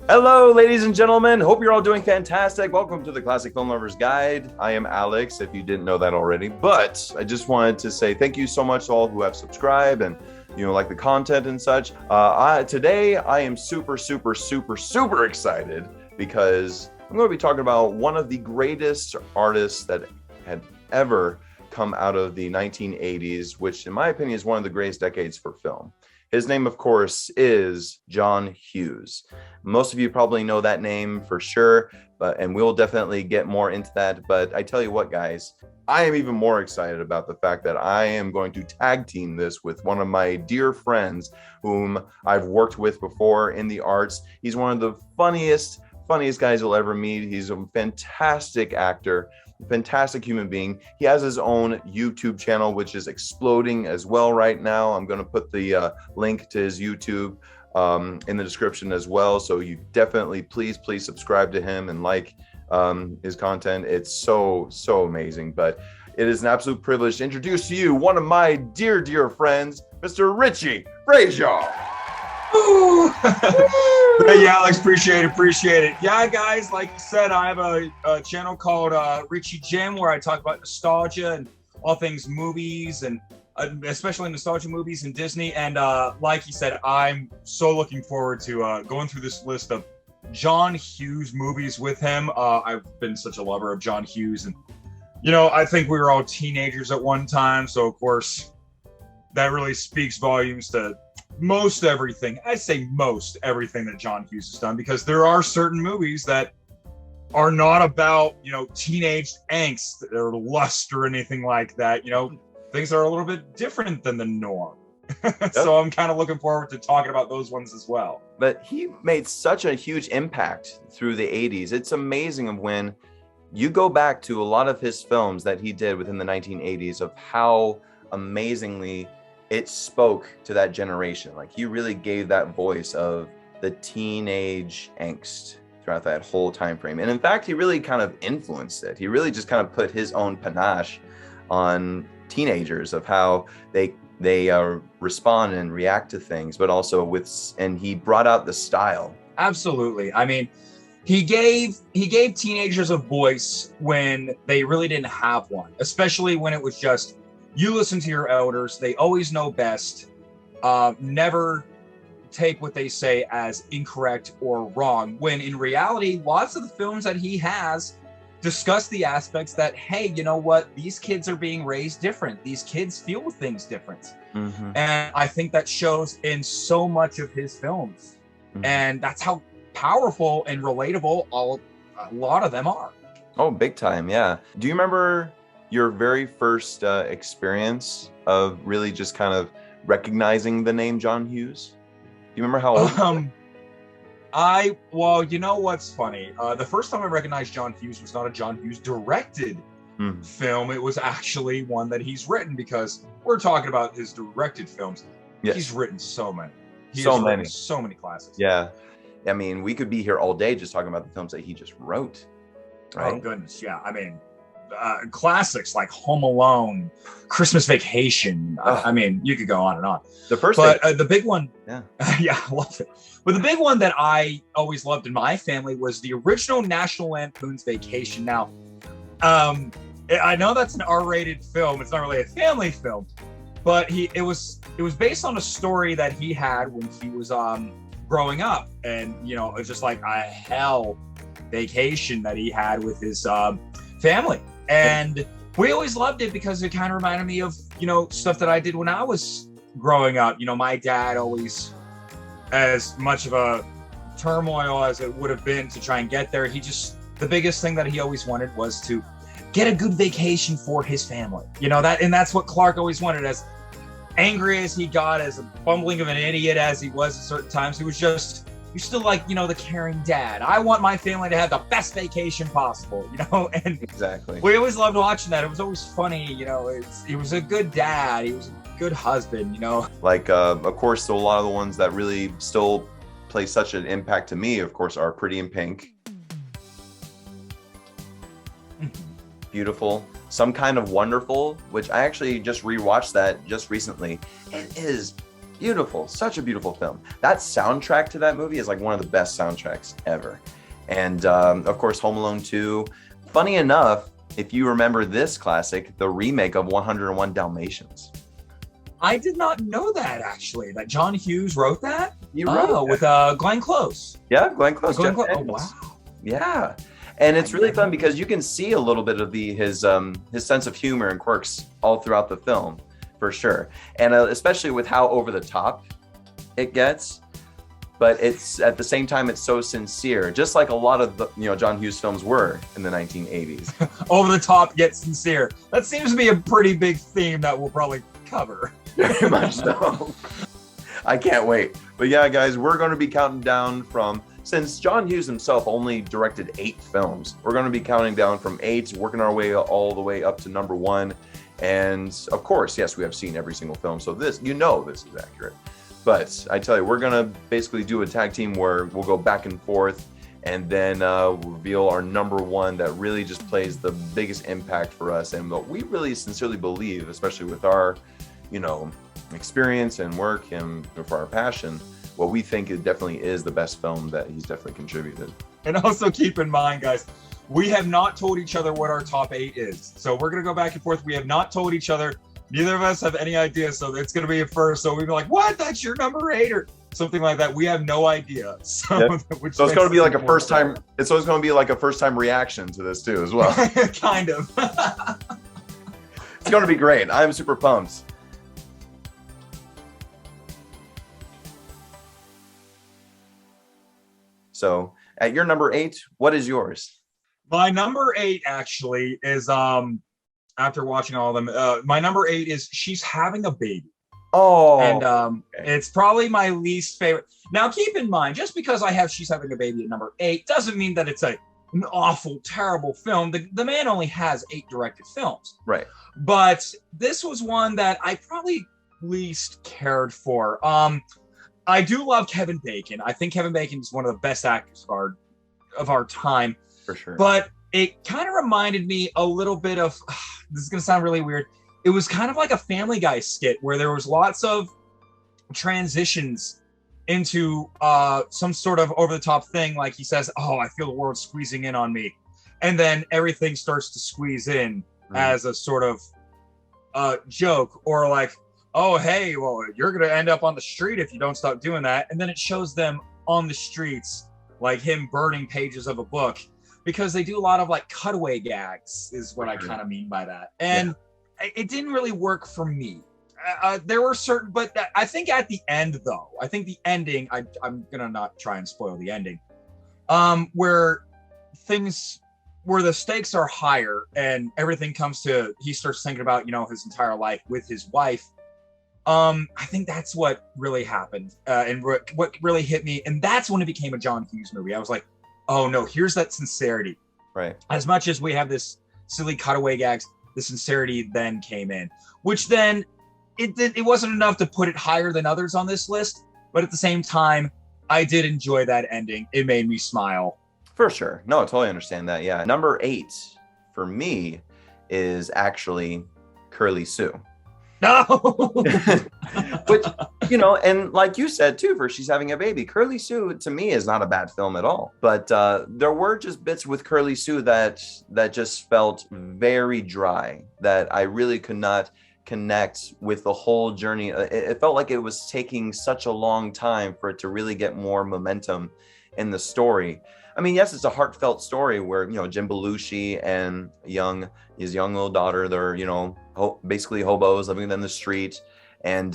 Hello, ladies and gentlemen. Hope you're all doing fantastic. Welcome to the Classic Film Lovers Guide. I am Alex, if you didn't know that already. But I just wanted to say thank you so much to all who have subscribed and like the content and such. Today, I am super excited because I'm going to be talking about one of the greatest artists that had ever come out of the 1980s, which in my opinion is one of the greatest decades for film. His name, of course, is John Hughes. Most of you probably know that name for sure, and we'll definitely get more into that. But I tell you what, guys, I am even more excited about the fact that I am going to tag team this with one of my dear friends whom I've worked with before in the arts. He's one of the funniest guys you'll ever meet. He's a fantastic actor, fantastic human being. He has his own YouTube channel, which is exploding as well right now. I'm going to put the link to his YouTube in the description as well. So you definitely, please subscribe to him and like his content. It's so amazing. But it is an absolute privilege to introduce to you one of my dear friends, Mr. Richie Brazier. Hey, Alex, appreciate it. Yeah, guys, like you said, I have a channel called Richie Jim where I talk about nostalgia and all things movies, and especially nostalgia movies and Disney. And like you said, I'm so looking forward to going through this list of John Hughes movies with him. I've been such a lover of John Hughes, and I think we were all teenagers at one time, so of course that really speaks volumes to most everything. I say most everything that John Hughes has done, because there are certain movies that are not about, teenage angst or lust or anything like that. Things are a little bit different than the norm. Yep. So I'm kind of looking forward to talking about those ones as well. But he made such a huge impact through the 80s. It's amazing of when you go back to a lot of his films that he did within the 1980s of how amazingly it spoke to that generation. Like, he really gave that voice of the teenage angst throughout that whole time frame. And in fact, he really kind of influenced it. He really just kind of put his own panache on teenagers of how they respond and react to things, but also and he brought out the style. Absolutely. I mean, he gave teenagers a voice when they really didn't have one, especially when it was just, you listen to your elders, they always know best. Never take what they say as incorrect or wrong, when in reality, lots of the films that he has discuss the aspects that, hey, you know what? These kids are being raised different. These kids feel things different. Mm-hmm. And I think that shows in so much of his films. Mm-hmm. And that's how powerful and relatable a lot of them are. Oh, big time, yeah. Do you remember your very first experience of really just kind of recognizing the name John Hughes? Do you remember how old? Well, you know what's funny? The first time I recognized John Hughes was not a John Hughes directed film. It was actually one that he's written, because we're talking about his directed films. Yes. He's written so many. So many classics. Yeah. I mean, we could be here all day just talking about the films that he just wrote. Right? Oh, goodness. Yeah. I mean, classics like Home Alone, Christmas Vacation. I mean, you could go on and on. The big one, yeah, I love it. But the big one that I always loved in my family was the original National Lampoon's Vacation. Now, I know that's an R-rated film. It's not really a family film, but it was based on a story that he had when he was growing up, and it's just like a hell vacation that he had with his family. And we always loved it because it kind of reminded me of, stuff that I did when I was growing up. My dad always, as much of a turmoil as it would have been to try and get there, the biggest thing that he always wanted was to get a good vacation for his family. That's what Clark always wanted. As angry as he got, as a bumbling of an idiot as he was at certain times, he was just, you're still like, the caring dad. I want my family to have the best vacation possible, and exactly. We always loved watching that. It was always funny, he was a good dad. He was a good husband, Like, of course, a lot of the ones that really still play such an impact to me, of course, are Pretty in Pink. Beautiful. Some Kind of Wonderful, which I actually just rewatched that just recently. It is Beautiful, such a beautiful film. That soundtrack to that movie is like one of the best soundtracks ever. And of course, Home Alone 2. Funny enough, if you remember this classic, the remake of 101 Dalmatians. I did not know that, actually, that John Hughes wrote that. You wrote that. With Glenn Close. Yeah, Glenn Close. Oh, wow. Yeah. And it's really fun because you can see a little bit of his sense of humor and quirks all throughout the film, for sure. And especially with how over the top it gets. But it's at the same time, it's so sincere, just like a lot of the, John Hughes films were in the 1980s. Over the top yet sincere. That seems to be a pretty big theme that we'll probably cover. Very much so. I can't wait. But yeah, guys, we're going to be counting down since John Hughes himself only directed 8 films, we're going to be counting down from 8, working our way all the way up to number 1. And of course, yes, we have seen every single film. So this is accurate. But I tell you, we're going to basically do a tag team where we'll go back and forth and then reveal our number 1 that really just plays the biggest impact for us. And what we really sincerely believe, especially with our, experience and work and for our passion, what we think it definitely is the best film that he's definitely contributed. And also keep in mind, guys, we have not told each other what our top 8 is. So we're going to go back and forth. We have not told each other. Neither of us have any idea, so it's going to be a first. So we'd be like, "What? That's your number 8," or something like that. We have no idea. So, yep. So it's going to be like a first time. It's always going to be like a first time reaction to this too, as well. Kind of. It's going to be great. I'm super pumped. So, at your number 8, what is yours? My number 8 actually is after watching all of them, my number 8 is She's Having a Baby. Oh, and It's probably my least favorite. Now, keep in mind, just because I have She's Having a Baby at number 8 doesn't mean that it's an awful, terrible film. The man only has 8 directed films. Right. But this was one that I probably least cared for. I do love Kevin Bacon. I think Kevin Bacon is one of the best actors of our time. For sure. But it kind of reminded me a little bit of, this is going to sound really weird. It was kind of like a Family Guy skit where there was lots of transitions into some sort of over-the-top thing. Like he says, "Oh, I feel the world squeezing in on me." And then everything starts to squeeze in as a sort of joke, or like, "Oh, hey, well, you're going to end up on the street if you don't stop doing that." And then it shows them on the streets, like him burning pages of a book. Because they do a lot of like cutaway gags is what I kind of mean by that. And it didn't really work for me. There were certain, but I think at the end though, I think the ending, I'm going to not try and spoil the ending, where the stakes are higher and everything comes to, he starts thinking about, his entire life with his wife. I think that's what really happened and what really hit me. And that's when it became a John Hughes movie. I was like, oh no, here's that sincerity. Right. As much as we have this silly cutaway gags, the sincerity then came in, which then it wasn't enough to put it higher than others on this list. But at the same time, I did enjoy that ending. It made me smile. For sure. No, I totally understand that. Yeah. Number 8 for me is actually Curly Sue. No. Which, and like you said too, for She's Having a Baby, Curly Sue to me is not a bad film at all. But there were just bits with Curly Sue that just felt very dry, that I really could not connect with the whole journey. It felt like it was taking such a long time for it to really get more momentum in the story. I mean, yes, it's a heartfelt story where, Jim Belushi and his young little daughter, they're, basically hobos living in the street. And,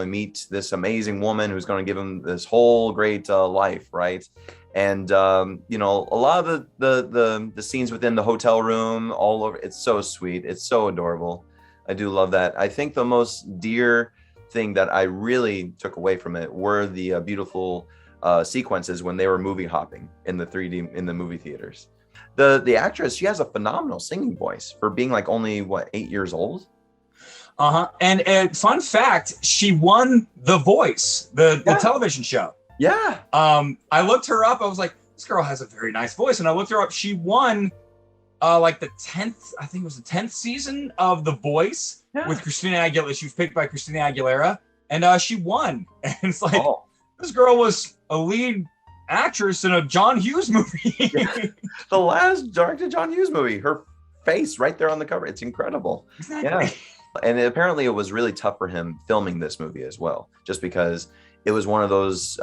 meet this amazing woman who's going to give him this whole great life, right? And, a lot of the scenes within the hotel room, all over, it's so sweet. It's so adorable. I do love that. I think the most dear thing that I really took away from it were the beautiful sequences when they were movie hopping in the 3D in the movie theaters. The actress, she has a phenomenal singing voice for being like only 8 years old. And fun fact, she won The Voice, the television show. Yeah. I looked her up. I was like, this girl has a very nice voice. And I looked her up. She won like the 10th, I think it was the 10th season of The Voice with Christina Aguilera. She was picked by Christina Aguilera. and she won. And it's like, this girl was a lead actress in a John Hughes movie. The last directed John Hughes movie. Her face right there on the cover. It's incredible. Exactly. Yeah. And apparently it was really tough for him filming this movie as well, just because it was one of those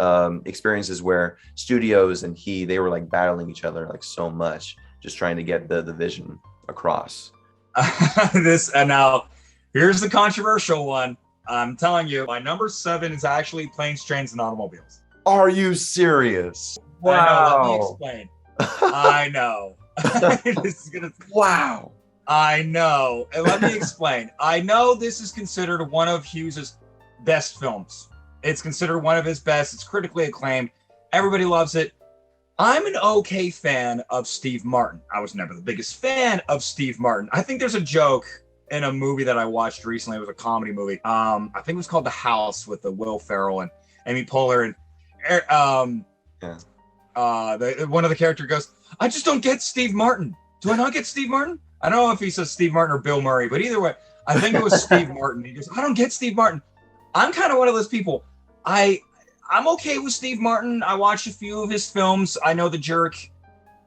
experiences where studios and they were like battling each other like so much, just trying to get the vision across. And now here's the controversial one. I'm telling you, my number 7 is actually Planes, Trains, and Automobiles. Are you serious? Wow. I know, let me explain. I know. Wow. I know. And let me explain. I know this is considered one of Hughes's best films. It's considered one of his best. It's critically acclaimed. Everybody loves it. I'm an okay fan of Steve Martin. I was never the biggest fan of Steve Martin. I think there's a joke in a movie that I watched recently. It was a comedy movie. I think it was called The House with Will Ferrell and Amy Poehler. And one of the characters goes, I just don't get Steve Martin. Do I not get Steve Martin? I don't know if he says Steve Martin or Bill Murray, but either way, I think it was Steve Martin. He goes, I don't get Steve Martin. I'm kind of one of those people. I'm okay with Steve Martin. I watched a few of his films. I know The Jerk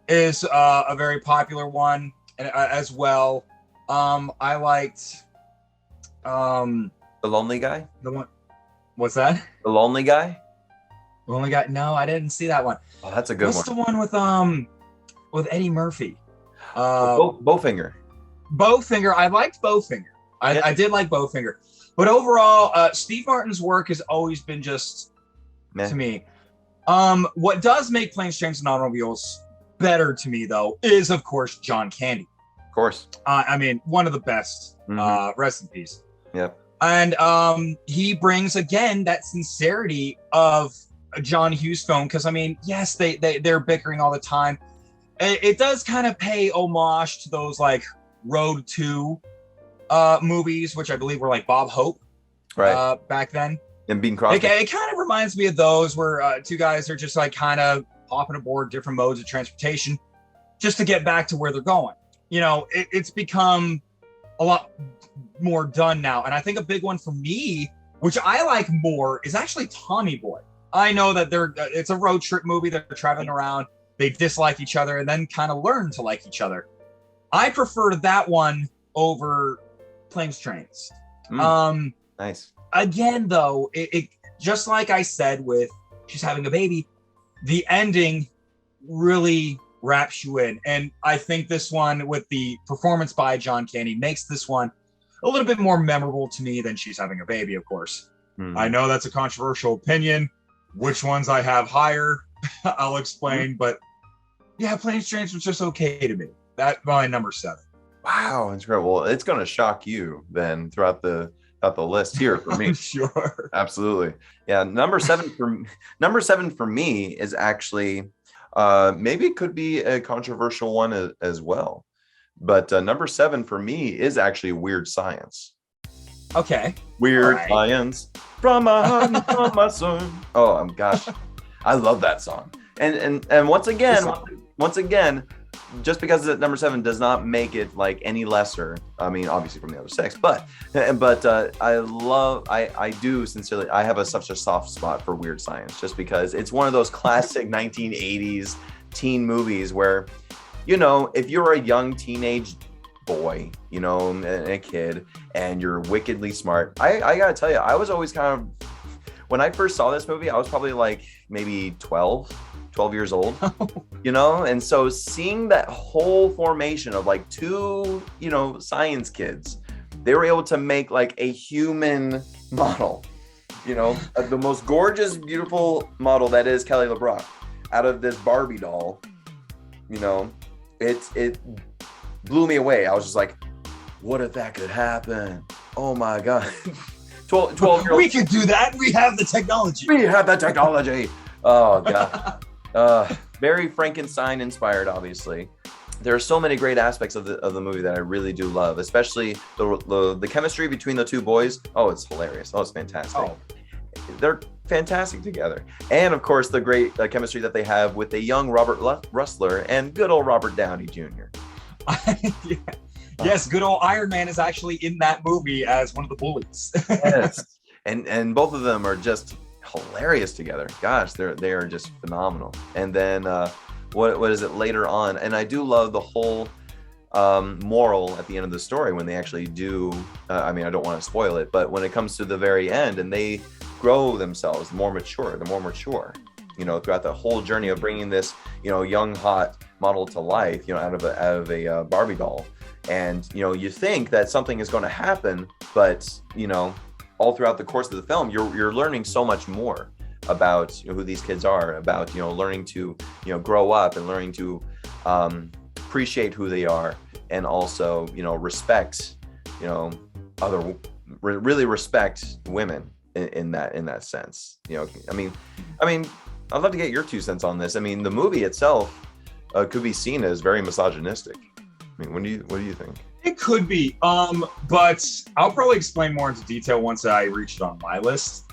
is a very popular one as well. I liked The Lonely Guy. The one. What's that? The Lonely Guy. Lonely Guy. No, I didn't see that one. Oh, that's a good one. What's the one with Eddie Murphy? Bowfinger. Bowfinger. I liked Bowfinger. I did like Bowfinger. But overall, Steve Martin's work has always been just, to me. What does make Planes, Trains, and Automobiles better to me, though, is, of course, John Candy. Of course. I mean, one of the best. Rest in peace. Yep. And he brings, again, that sincerity of a John Hughes film. Because, I mean, yes, they're bickering all the time. It does kind of pay homage to those, like, Road 2 movies, which I believe were like Bob Hope, right, back then. And Bing Crosby. It kind of reminds me of those where two guys are just like kind of hopping aboard different modes of transportation just to get back to where they're going. You know, it's become a lot more done now. And I think a big one for me, which I like more, is actually Tommy Boy. I know that it's a road trip movie. They're traveling around. They dislike each other and then kind of learn to like each other. I prefer that one over Planes, Trains. Nice. Again, though, it just like I said with She's Having a Baby, the ending really wraps you in. And I think this one, with the performance by John Candy, makes this one a little bit more memorable to me than She's Having a Baby, of course. I know that's a controversial opinion. Which ones I have higher, I'll explain. But yeah, Planes, Trains was just okay to me. That's my number 7. Wow, that's great. Well, it's going to shock you then throughout the list here for me. Sure. Absolutely. Yeah. Number 7 for me is actually, maybe it could be a controversial one as well. But number 7 for me is actually Weird Science. Okay. Weird Science from my heart and from my soul. Oh, gosh. I love that song. And once again, just because it's at number 7 does not make it like any lesser. I mean, obviously from the other 6, but I do sincerely, I have such a soft spot for Weird Science, just because it's one of those classic 1980s teen movies where, you know, if you're a young teenage boy, you know, and a kid, and you're wickedly smart, I gotta tell you, I was always kind of, when I first saw this movie, I was probably like maybe 12 years old, you know? And so seeing that whole formation of like 2, you know, science kids, they were able to make like a human model, you know, the most gorgeous, beautiful model that is Kelly LeBrock, out of this Barbie doll, you know, it blew me away. I was just like, what if that could happen? Oh my God. 12-year-old. We could do that. We have the technology. Oh God. Very Frankenstein inspired, obviously. There are so many great aspects of the movie that I really do love, especially the chemistry between the 2 boys. Oh, it's hilarious. Oh, it's fantastic. Oh. They're fantastic together. And of course, the great chemistry that they have with the young Robert Rustler and good old Robert Downey Jr. Yes, good old Iron Man is actually in that movie as one of the bullies. Yes. and both of them are just hilarious together. Gosh, they are just phenomenal. And then what is it later on? And I do love the whole moral at the end of the story when they actually do. I mean, I don't want to spoil it, but when it comes to the very end and they grow themselves more mature, throughout the whole journey of bringing this, young hot model to life, out of a Barbie doll. And, you think that something is going to happen, but, all throughout the course of the film, you're learning so much more about who these kids are, about, learning to, grow up and learning to appreciate who they are, and also, respect, really respect women in that sense. I mean, I'd love to get your 2 cents on this. I mean, the movie itself could be seen as very misogynistic. I mean, what do you think? It could be, but I'll probably explain more into detail once I reach it on my list.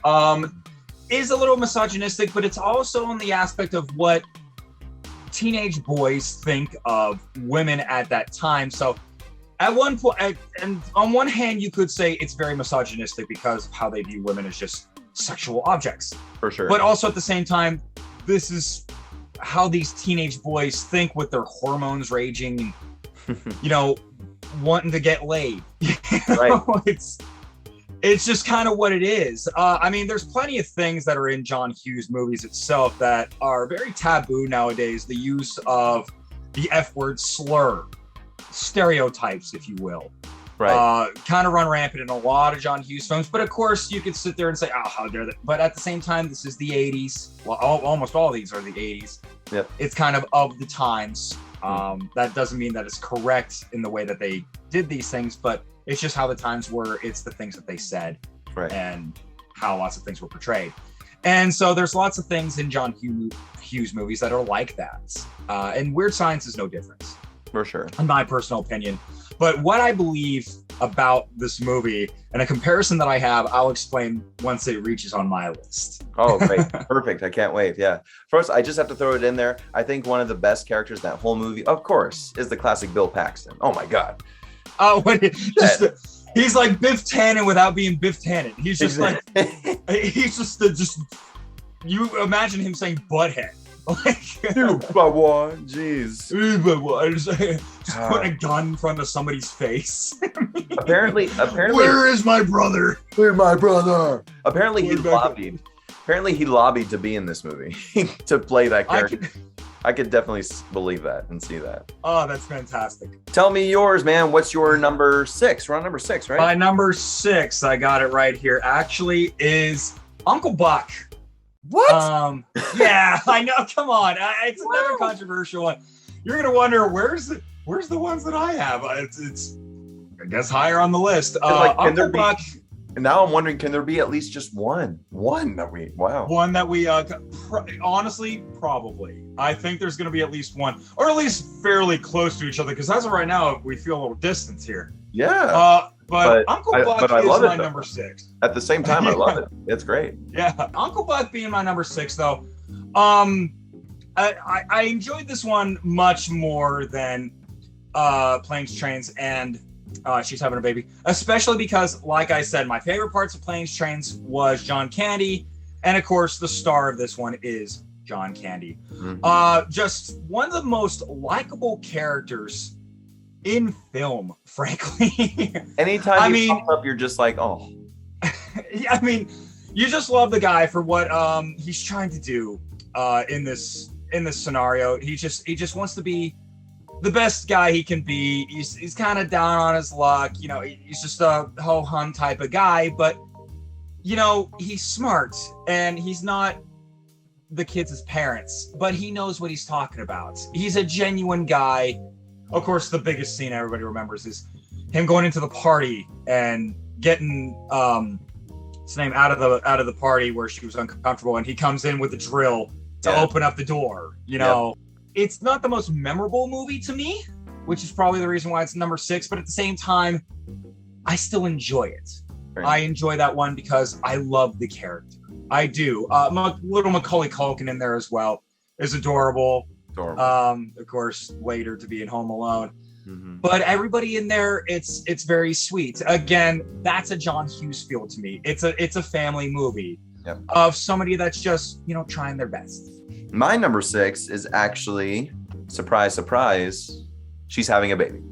Is a little misogynistic, but it's also on the aspect of what teenage boys think of women at that time. So at one point, and on one hand, you could say it's very misogynistic because of how they view women as just sexual objects. For sure. But also at the same time, this is how these teenage boys think with their hormones raging, wanting to get laid. Right. It's just kind of what it is. I mean, there's plenty of things that are in John Hughes movies itself that are very taboo nowadays. The use of the F word slur, stereotypes, if you will. Right. Kind of run rampant in a lot of John Hughes films. But of course, you could sit there and say, oh, how dare they? But at the same time, this is the 80s. Well, almost all of these are the 80s. Yep. It's kind of the times. That doesn't mean that it's correct in the way that they did these things, but it's just how the times were. It's the things that they said, right, and how lots of things were portrayed. And so there's lots of things in John Hughes movies that are like that. And Weird Science is no different. For sure. In my personal opinion. But what I believe about this movie, and a comparison that I have, I'll explain once it reaches on my list. Oh, great. Perfect. I can't wait. Yeah. First, I just have to throw it in there. I think one of the best characters in that whole movie, of course, is the classic Bill Paxton. Oh my God. Oh, he's like Biff Tannen without being Biff Tannen. He's just you imagine him saying butthead. Jeez. Just putting a gun in front of somebody's face. Apparently, where is my brother? Where's my brother? Apparently he lobbied to be in this movie to play that character. I could definitely believe that and see that. Oh, that's fantastic. Tell me yours, man. What's your number 6? We're on number 6, right? My number 6, I got it right here, actually is Uncle Buck. What? Yeah, I know. Come on. It's another controversial one. You're going to wonder, where's the ones that I have? It's I guess, higher on the list. Uncle Buck. And now I'm wondering, can there be at least just one that we, wow. One that we, honestly, probably. I think there's going to be at least one, or at least fairly close to each other, because as of right now, we feel a little distance here. Yeah. But Uncle Buck is my number 6. At the same time, I love it. It's great. Yeah. Uncle Buck being my number 6, though, I enjoyed this one much more than Planes, Trains, and She's Having a Baby, especially because, like I said, my favorite parts of Planes, Trains was John Candy, and of course, the star of this one is John Candy. Mm-hmm. Just one of the most likable characters in film, frankly. Anytime he pops up, you're just like, oh. I mean, you just love the guy for what he's trying to do in this scenario. He just wants to be the best guy he can be. He's kind of down on his luck. You know, he's just a ho-hum type of guy, but you know, he's smart and he's not the kids' parents, but he knows what he's talking about. He's a genuine guy. Of course, the biggest scene everybody remembers is him going into the party and getting his name out of the party where she was uncomfortable, and he comes in with a drill to open up the door. You know, It's not the most memorable movie to me, which is probably the reason why it's number 6. But at the same time, I still enjoy it. Right. I enjoy that one because I love the character. I do. Little Macaulay Culkin in there as well is adorable. Of course, later to be in Home Alone. But everybody in there, it's very sweet. Again, that's a John Hughes feel to me. It's a family movie of somebody that's just, you know, trying their best. My number 6 is actually, surprise, surprise, she's having a baby.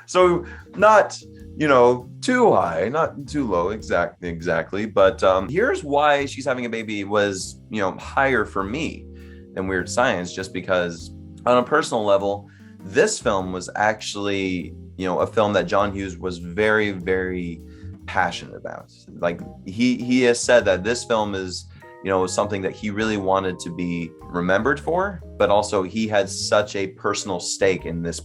So not, you know, too high, not too low, exactly. But here's why she's having a baby was, you know, higher for me than Weird Science, just because on a personal level, this film was actually, you know, a film that John Hughes was very, very passionate about. Like he has said that this film is, you know, something that he really wanted to be remembered for, but also he had such a personal stake in this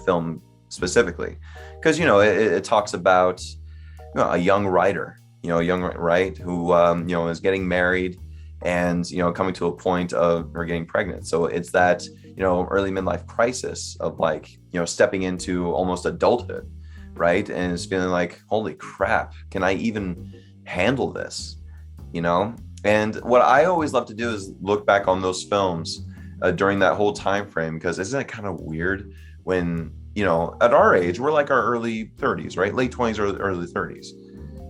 film specifically, because, you know, it talks about, you know, a young writer, right, who you know, is getting married and, you know, coming to a point of her getting pregnant. So it's that, you know, early midlife crisis of, like, you know, stepping into almost adulthood, right, and it's feeling like, holy crap, can I even handle this, you know? And what I always love to do is look back on those films during that whole time frame, because isn't it kind of weird when, you know, at our age, we're like our early 30s, right? Late 20s or early 30s,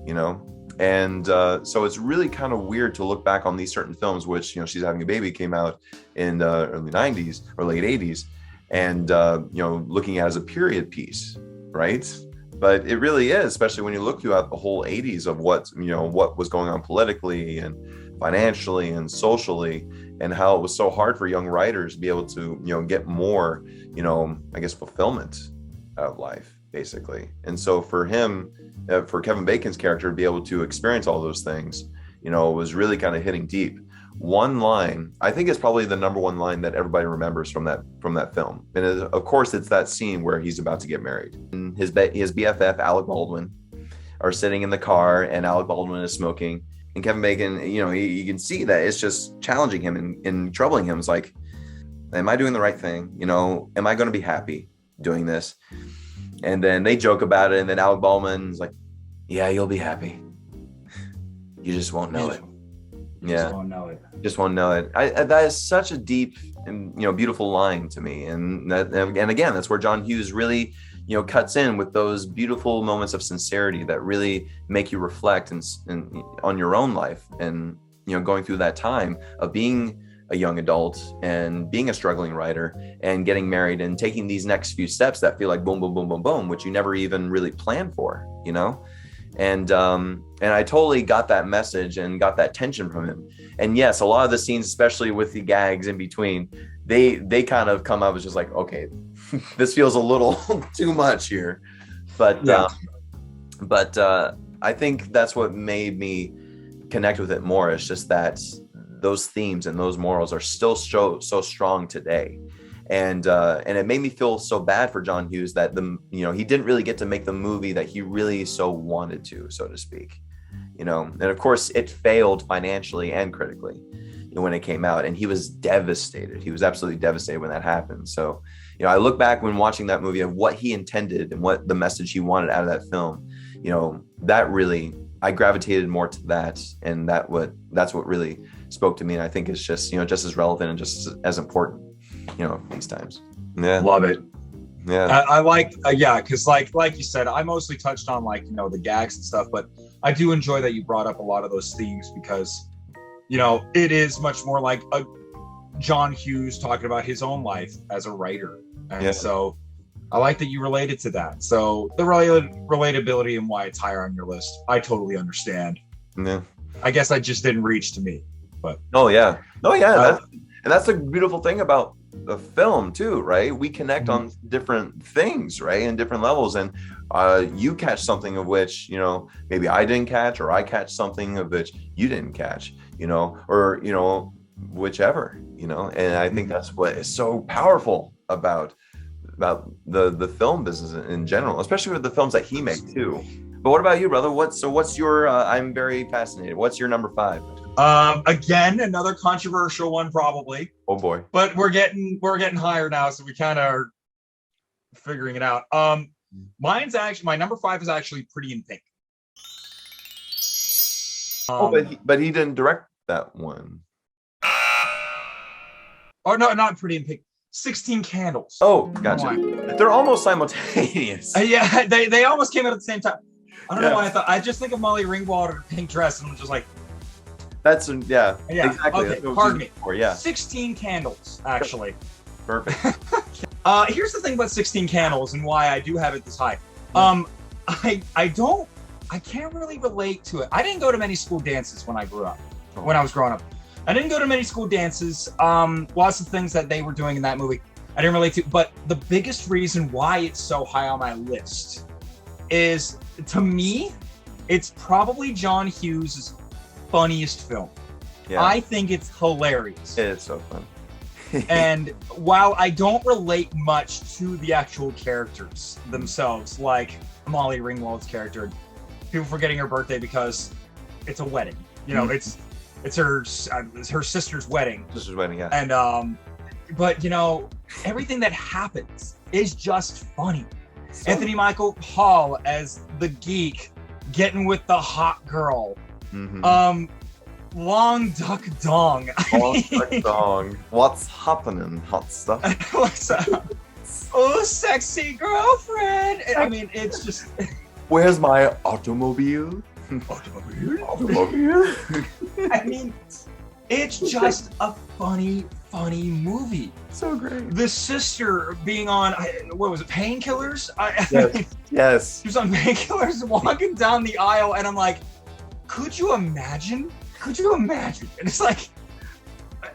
you know? And so it's really kind of weird to look back on these certain films, which, you know, She's Having a Baby came out in the early 90s or late 80s, and, you know, looking at it as a period piece, right? But it really is, especially when you look throughout the whole 80s of what, you know, what was going on politically and financially and socially, and how it was so hard for young writers to be able to, you know, get more, you know, I guess, fulfillment out of life, basically. And so for him, for Kevin Bacon's character to be able to experience all those things, you know, was really kind of hitting deep. One line, I think, is probably the number one line that everybody remembers from that film, and of course it's that scene where he's about to get married, and his BFF Alec Baldwin are sitting in the car, and Alec Baldwin is smoking, and Kevin Bacon, you know, you can see that it's just challenging him and troubling him. It's like, am I doing the right thing? You know, am I going to be happy doing this? And then they joke about it, and then Alec Baldwin's like, yeah, you'll be happy. You just won't know it. Yeah, just won't know it. That is such a deep and, you know, beautiful line to me, and again, that's where John Hughes really, you know, cuts in with those beautiful moments of sincerity that really make you reflect and on your own life, and, you know, going through that time of being a young adult and being a struggling writer and getting married and taking these next few steps that feel like boom, boom, boom, boom, boom, which you never even really planned for, you know. And I totally got that message and got that tension from him. And yes, a lot of the scenes, especially with the gags in between, they kind of come up as just like, okay, this feels a little too much here. But yeah. I think that's what made me connect with it more. It's just that those themes and those morals are still so strong today. And it made me feel so bad for John Hughes that he didn't really get to make the movie that he really so wanted to, so to speak, you know. And of course it failed financially and critically, you know, when it came out, and he was devastated. He was absolutely devastated when that happened. So, you know, I look back when watching that movie of what he intended and what the message he wanted out of that film, you know, that really, I gravitated more to that, and that's what really spoke to me. And I think it's just, you know, just as relevant and just as important, you know, these times. Yeah, love it. Yeah, I like because like you said, I mostly touched on, like, you know, the gags and stuff, but I do enjoy that you brought up a lot of those themes, because, you know, it is much more like a John Hughes talking about his own life as a writer, and so I like that you related to that. So the relatability and why it's higher on your list, I totally understand. Yeah, I guess I just didn't reach to me, but that's the beautiful thing about the film too, right? We connect on different things, right, in different levels, and you catch something of which, you know, maybe I didn't catch, or I catch something of which you didn't catch, you know, or, you know, whichever, you know. And I think that's what is so powerful about the film business in general, especially with the films that he made too. But what about you, brother? What's your I'm very fascinated. What's your number 5? Again, another controversial one, probably. Oh boy. But we're getting higher now, so we kind of are figuring it out. Mine's actually, my number 5 is actually Pretty in Pink. But he didn't direct that one. Oh no, not Pretty in Pink. 16 Candles. Oh, gotcha. They're almost simultaneous. Yeah, they almost came out at the same time. I don't know why I just think of Molly Ringwald in a pink dress, and I'm just like, that's exactly. Okay, pardon me. Yeah. 16 Candles, actually. Perfect. Here's the thing about 16 Candles and why I do have it this high. I can't really relate to it. I didn't go to many school dances when I grew up. When I was growing up, I didn't go to many school dances. Lots of things that they were doing in that movie, I didn't relate to. But the biggest reason why it's so high on my list is, to me, it's probably John Hughes' funniest film. Yeah. I think it's hilarious. It is so fun. And while I don't relate much to the actual characters themselves, like Molly Ringwald's character, people forgetting her birthday because it's a wedding. You know, it's her sister's wedding. Sister's wedding, yeah. And but you know, everything that happens is just funny. So Anthony Michael Hall as the geek getting with the hot girl. Long Duck Dong. Long Duck Dong. What's happening, hot stuff? What's up? Oh, sexy girlfriend. I mean, it's just. Where's my automobile? Automobile? I mean, it's just a funny movie. So great. The sister being on, what was it, painkillers? Yes. She was on painkillers walking down the aisle, and I'm like, could you imagine? Could you imagine? And it's like,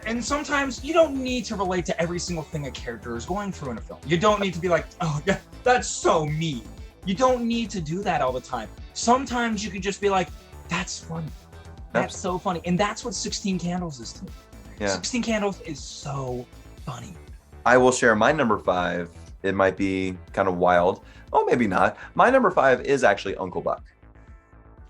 and sometimes you don't need to relate to every single thing a character is going through in a film. You don't need to be like, oh, that's so mean. You don't need to do that all the time. Sometimes you could just be like, that's funny. That's so funny. And that's what 16 Candles is to me. Yeah. 16 Candles is so funny. I will share my number 5. It might be kind of wild. Oh, maybe not. My number 5 is actually Uncle Buck.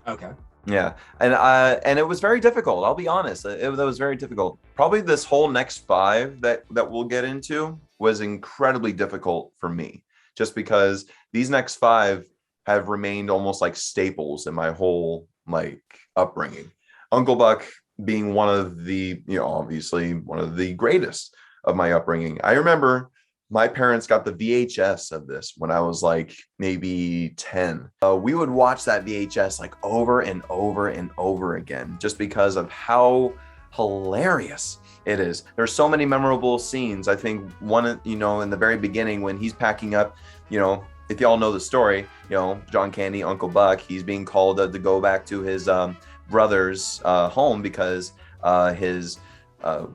Okay. Yeah, and it was very difficult. I'll be honest, it was very difficult. Probably this whole next 5 that we'll get into was incredibly difficult for me, just because these next 5 have remained almost like staples in my whole like upbringing. Uncle Buck being one of the, you know, obviously one of the greatest of my upbringing. I remember my parents got the VHS of this when I was like maybe 10. We would watch that VHS like over and over and over again, just because of how hilarious it is. There's so many memorable scenes. I think one, you know, in the very beginning when he's packing up, you know, if y'all know the story, you know, John Candy, Uncle Buck, he's being called to go back to his brother's home because his,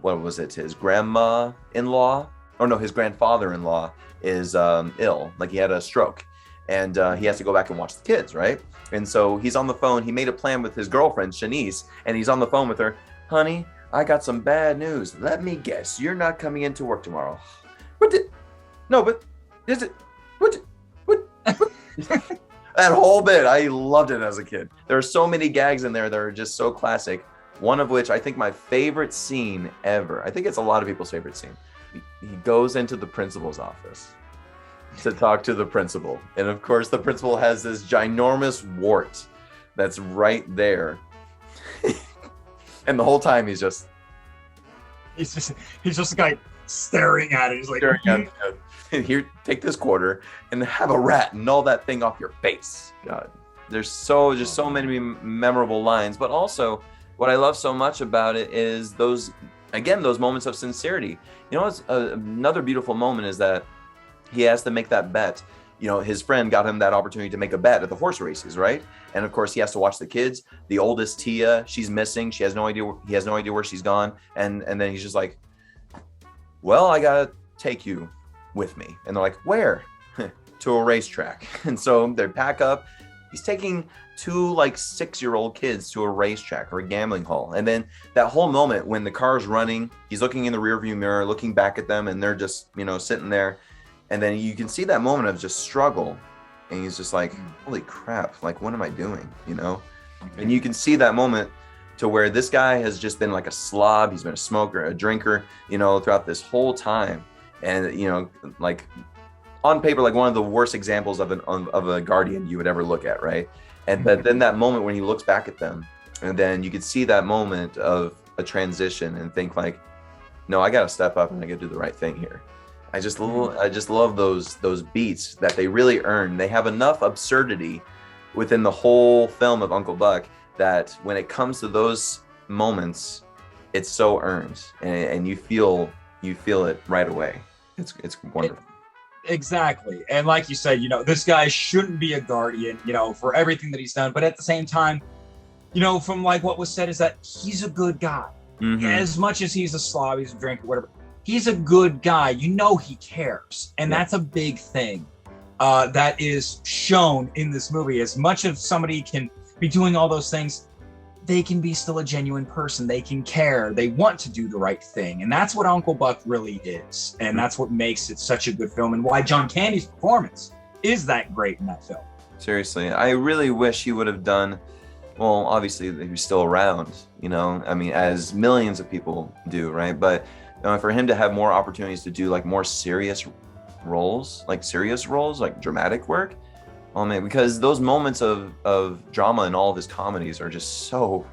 what was it, his grandma-in-law? Or no, his grandfather-in-law is ill, like he had a stroke, and he has to go back and watch the kids, right? And so he's on the phone. He made a plan with his girlfriend, Shanice, and he's on the phone with her. Honey, I got some bad news. Let me guess, you're not coming into work tomorrow. That whole bit, I loved it as a kid. There are so many gags in there that are just so classic. One of which I think my favorite scene ever. I think it's a lot of people's favorite scene. He goes into the principal's office to talk to the principal. And of course, the principal has this ginormous wart that's right there. And the whole time he's just a guy staring at it. He's like, here, take this quarter and have a rat and gnaw that thing off your face. God, there's so many memorable lines, but also what I love so much about it is those moments of sincerity. You know, another beautiful moment is that he has to make that bet. You know, his friend got him that opportunity to make a bet at the horse races, right? And of course, he has to watch the kids. The oldest, Tia, she's missing. He has no idea where she's gone. And then he's just like, well, I gotta take you with me. And they're like, where? To a racetrack. And so they pack up. He's taking 2 like 6-year-old kids to a racetrack or a gambling hall. And then that whole moment when the car's running, he's looking in the rearview mirror, looking back at them, and they're just, you know, sitting there. And then you can see that moment of just struggle. And he's just like, holy crap, like, what am I doing? You know? And you can see that moment to where this guy has just been like a slob. He's been a smoker, a drinker, you know, throughout this whole time. And, you know, like on paper, like one of the worst examples of a guardian you would ever look at, right? And but then that moment when he looks back at them, and then you could see that moment of a transition and think like, no, I got to step up and I got to do the right thing here. I just love those beats that they really earn. They have enough absurdity within the whole film of Uncle Buck that when it comes to those moments, it's so earned, and you feel it right away. It's wonderful. Exactly. And like you said, this guy shouldn't be a guardian, for everything that he's done. But at the same time, from like what was said is that he's a good guy. Mm-hmm. As much as he's a slob, he's a drinker, whatever. He's a good guy. He cares. And that's a big thing that is shown in this movie. As much as somebody can be doing all those things, they can be still a genuine person. They can care. They want to do the right thing. And that's what Uncle Buck really is. And that's what makes it such a good film, and why John Candy's performance is that great in that film. Seriously, I really wish he would have done, well, obviously he was still around, as millions of people do, right? But for him to have more opportunities to do like more serious roles, like dramatic work, oh man, because those moments of drama in all of his comedies are just so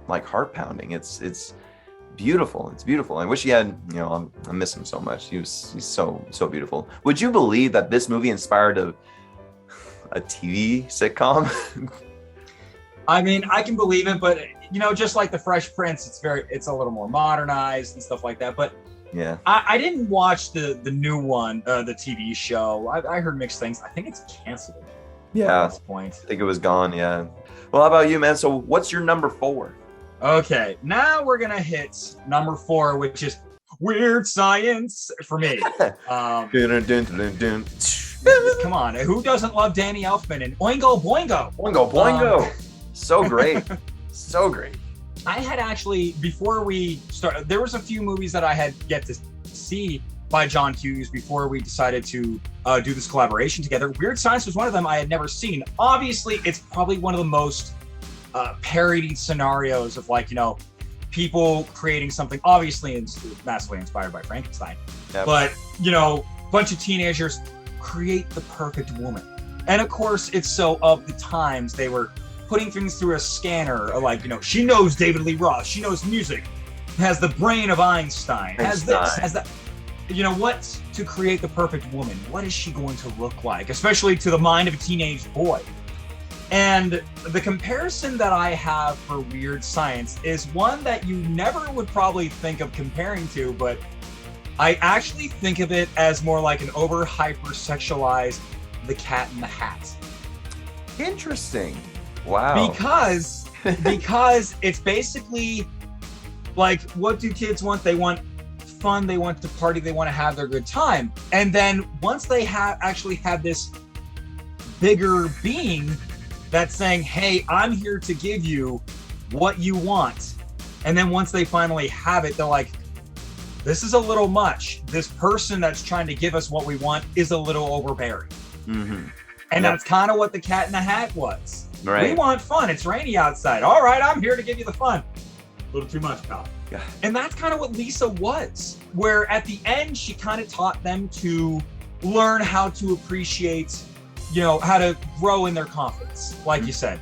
like heart pounding. It's beautiful. It's beautiful. I wish he had, I miss him so much. He's so beautiful. Would you believe that this movie inspired a TV sitcom? I mean, I can believe it, but just like the Fresh Prince, it's a little more modernized and stuff like that. But yeah, I didn't watch the new one, the TV show. I heard mixed things. I think it's canceled. Yeah, at this point. I think it was gone. Yeah. Well, how about you, man? So what's your number 4? Okay, now we're gonna hit number 4, which is Weird Science for me. Come on, who doesn't love Danny Elfman and Oingo Boingo? Oingo Boingo, so great, so great. I had actually, before we started, there was a few movies that I had yet to see by John Hughes before we decided to do this collaboration together. Weird Science was one of them I had never seen. Obviously, it's probably one of the most parodied scenarios of people creating something, obviously massively inspired by Frankenstein. Yep. But, a bunch of teenagers create the perfect woman. And of course, it's so of the times they were putting things through a scanner, she knows David Lee Roth, she knows music, has the brain of Einstein. Has this, has that. What to create the perfect woman? What is she going to look like, especially to the mind of a teenage boy? And the comparison that I have for Weird Science is one that you never would probably think of comparing to, but I actually think of it as more like an over hypersexualized The Cat in the Hat. Interesting. Wow. Because it's basically like, what do kids want? They want fun, they want to party, they want to have their good time. And then once they actually have this bigger being that's saying, hey, I'm here to give you what you want. And then once they finally have it, they're like, this is a little much. This person that's trying to give us what we want is a little overbearing. Mm-hmm. And that's kind of what The Cat in the Hat was. Right. We want fun. It's rainy outside. All right, I'm here to give you the fun. A little too much, pal. Yeah. And that's kind of what Lisa was, where at the end, she kind of taught them to learn how to appreciate, how to grow in their confidence. Like you said,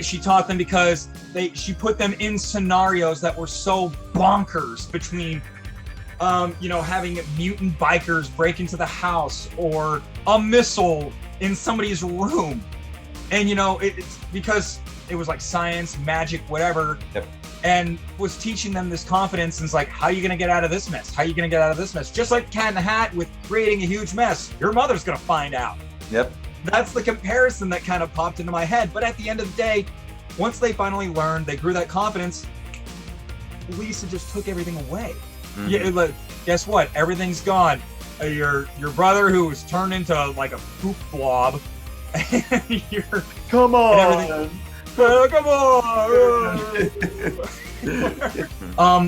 she taught them because she put them in scenarios that were so bonkers between, having mutant bikers break into the house or a missile in somebody's room. And, it's because it was like science, magic, whatever. Yep. And was teaching them this confidence, and it's like, how are you going to get out of this mess? How are you going to get out of this mess? Just like Cat in the Hat with creating a huge mess. Your mother's going to find out. Yep. That's the comparison that kind of popped into my head. But at the end of the day, once they finally learned, they grew that confidence, Lisa just took everything away. Mm-hmm. Yeah, guess what? Everything's gone. Your brother, who was turned into like a poop blob. Come on. Come on.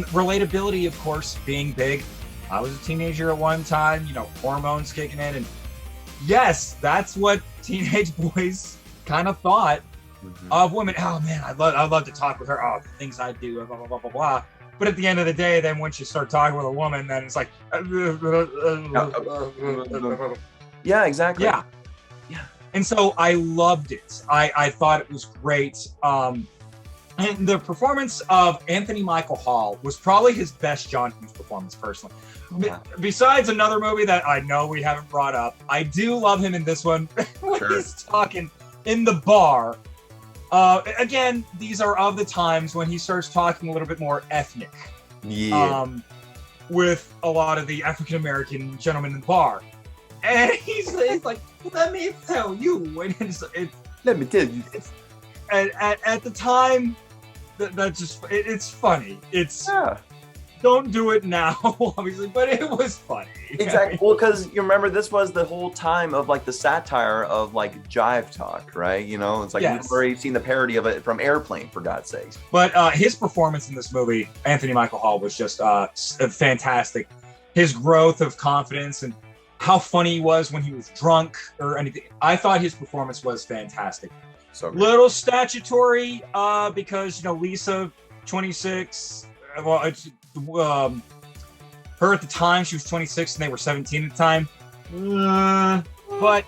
Relatability, of course, being big. I was a teenager at one time, hormones kicking in, and yes, that's what teenage boys kind of thought of women. Oh man, I'd love to talk with her. Oh, the things I do, blah blah blah blah blah. But at the end of the day, then once you start talking with a woman, then it's like, yeah, exactly. Yeah. And so I loved it. I thought it was great. And the performance of Anthony Michael Hall was probably his best John Hughes performance, personally. Wow. Besides another movie that I know we haven't brought up, I do love him in this one when he's talking in the bar. Again, these are of the times when he starts talking a little bit more ethnic. Yeah. With a lot of the African-American gentlemen in the bar. And he's like, let me tell you. And let me tell you. At the time, it's funny. Don't do it now, obviously, but it was funny. Exactly. Well, because you remember this was the whole time of like the satire of like jive talk, right? You know, it's like we've already seen the parody of it from Airplane, for God's sakes. But his performance in this movie, Anthony Michael Hall, was just fantastic. His growth of confidence and how funny he was when he was drunk or anything. I thought his performance was fantastic. So great. Little statutory because, you know, Lisa, 26, well, it's her at the time, she was 26 and they were 17 at the time. But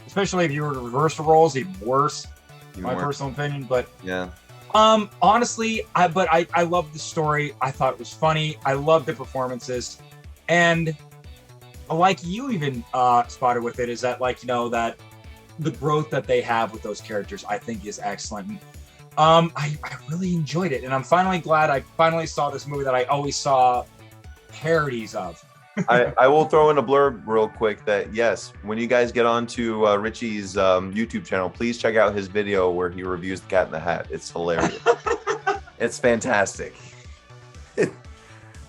especially if you were to reverse the roles, even worse, personal opinion. But yeah. Honestly, I loved the story. I thought it was funny. I loved the performances. And like you even spotted with it, is that, like, you know, that the growth that they have with those characters, I think is excellent. I really enjoyed it, and I'm finally glad I finally saw this movie that I always saw parodies of. I will throw in a blurb real quick that yes, when you guys get onto Richie's YouTube channel, please check out his video where he reviews The Cat in the Hat. It's hilarious. It's fantastic.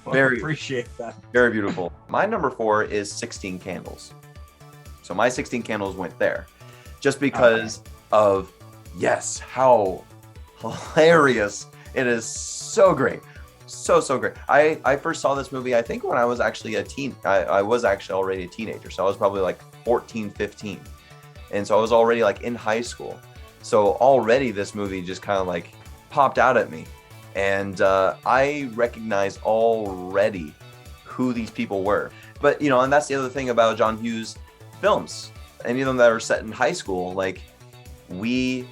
Very appreciate that. Very beautiful. My number 4 is 16 Candles. So my 16 Candles went there, just because of how hilarious it is. So great. So great. I first saw this movie, I think, when I was actually a teen. I was actually already a teenager, so I was probably like 14, 15. And so I was already like in high school. So already this movie just kind of like popped out at me. And I recognized already who these people were. But, you know, and that's the other thing about John Hughes films. Any of them that are set in high school, like, we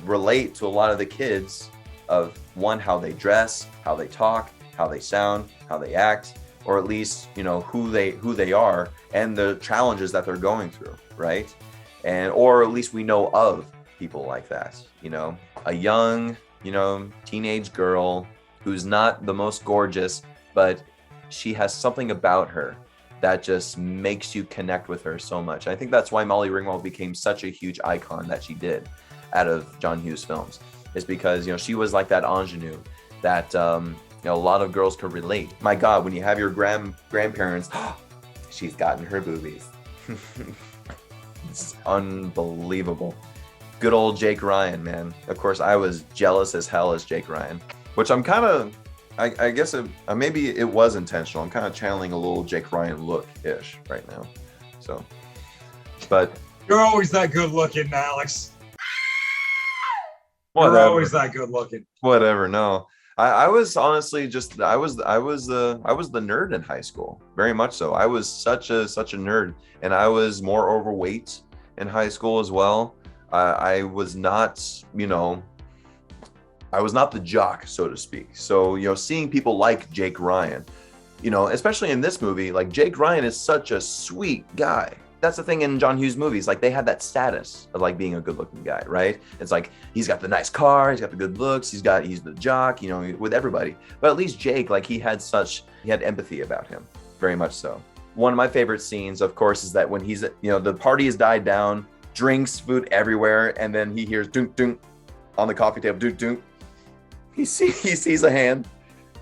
relate to a lot of the kids of, one, how they dress, how they talk, how they sound, how they act, or at least, you know, who they are and the challenges that they're going through, right? And or at least we know of people like that, you know, a young, you know, teenage girl who's not the most gorgeous, but she has something about her that just makes you connect with her so much. I think that's why Molly Ringwald became such a huge icon that she did out of John Hughes films, is because, you know, she was like that ingenue that, you know, a lot of girls could relate. My God, when you have your grandparents, she's gotten her boobies. It's unbelievable. Good old Jake Ryan, man. Of course, I was jealous as hell as Jake Ryan, which I'm kind of, I guess maybe it was intentional. I'm kind of channeling a little Jake Ryan look-ish right now. So, but you're always that good looking, Alex. Whatever. You're always that good looking. Whatever. No, I was honestly just I was the nerd in high school, very much so. I was such a nerd, and I was more overweight in high school as well. I was not, you know, I was not the jock, so to speak. So, you know, seeing people like Jake Ryan, you know, especially in this movie, like Jake Ryan is such a sweet guy. That's the thing in John Hughes movies. Like, they have that status of like being a good looking guy, right? It's like, he's got the nice car, he's got the good looks, he's the jock, you know, with everybody. But at least Jake, like, he had empathy about him, very much so. One of my favorite scenes, of course, is that when he's, you know, the party has died down, drinks, food everywhere, and then he hears dunk dunk on the coffee table, dunk dunk. He sees a hand.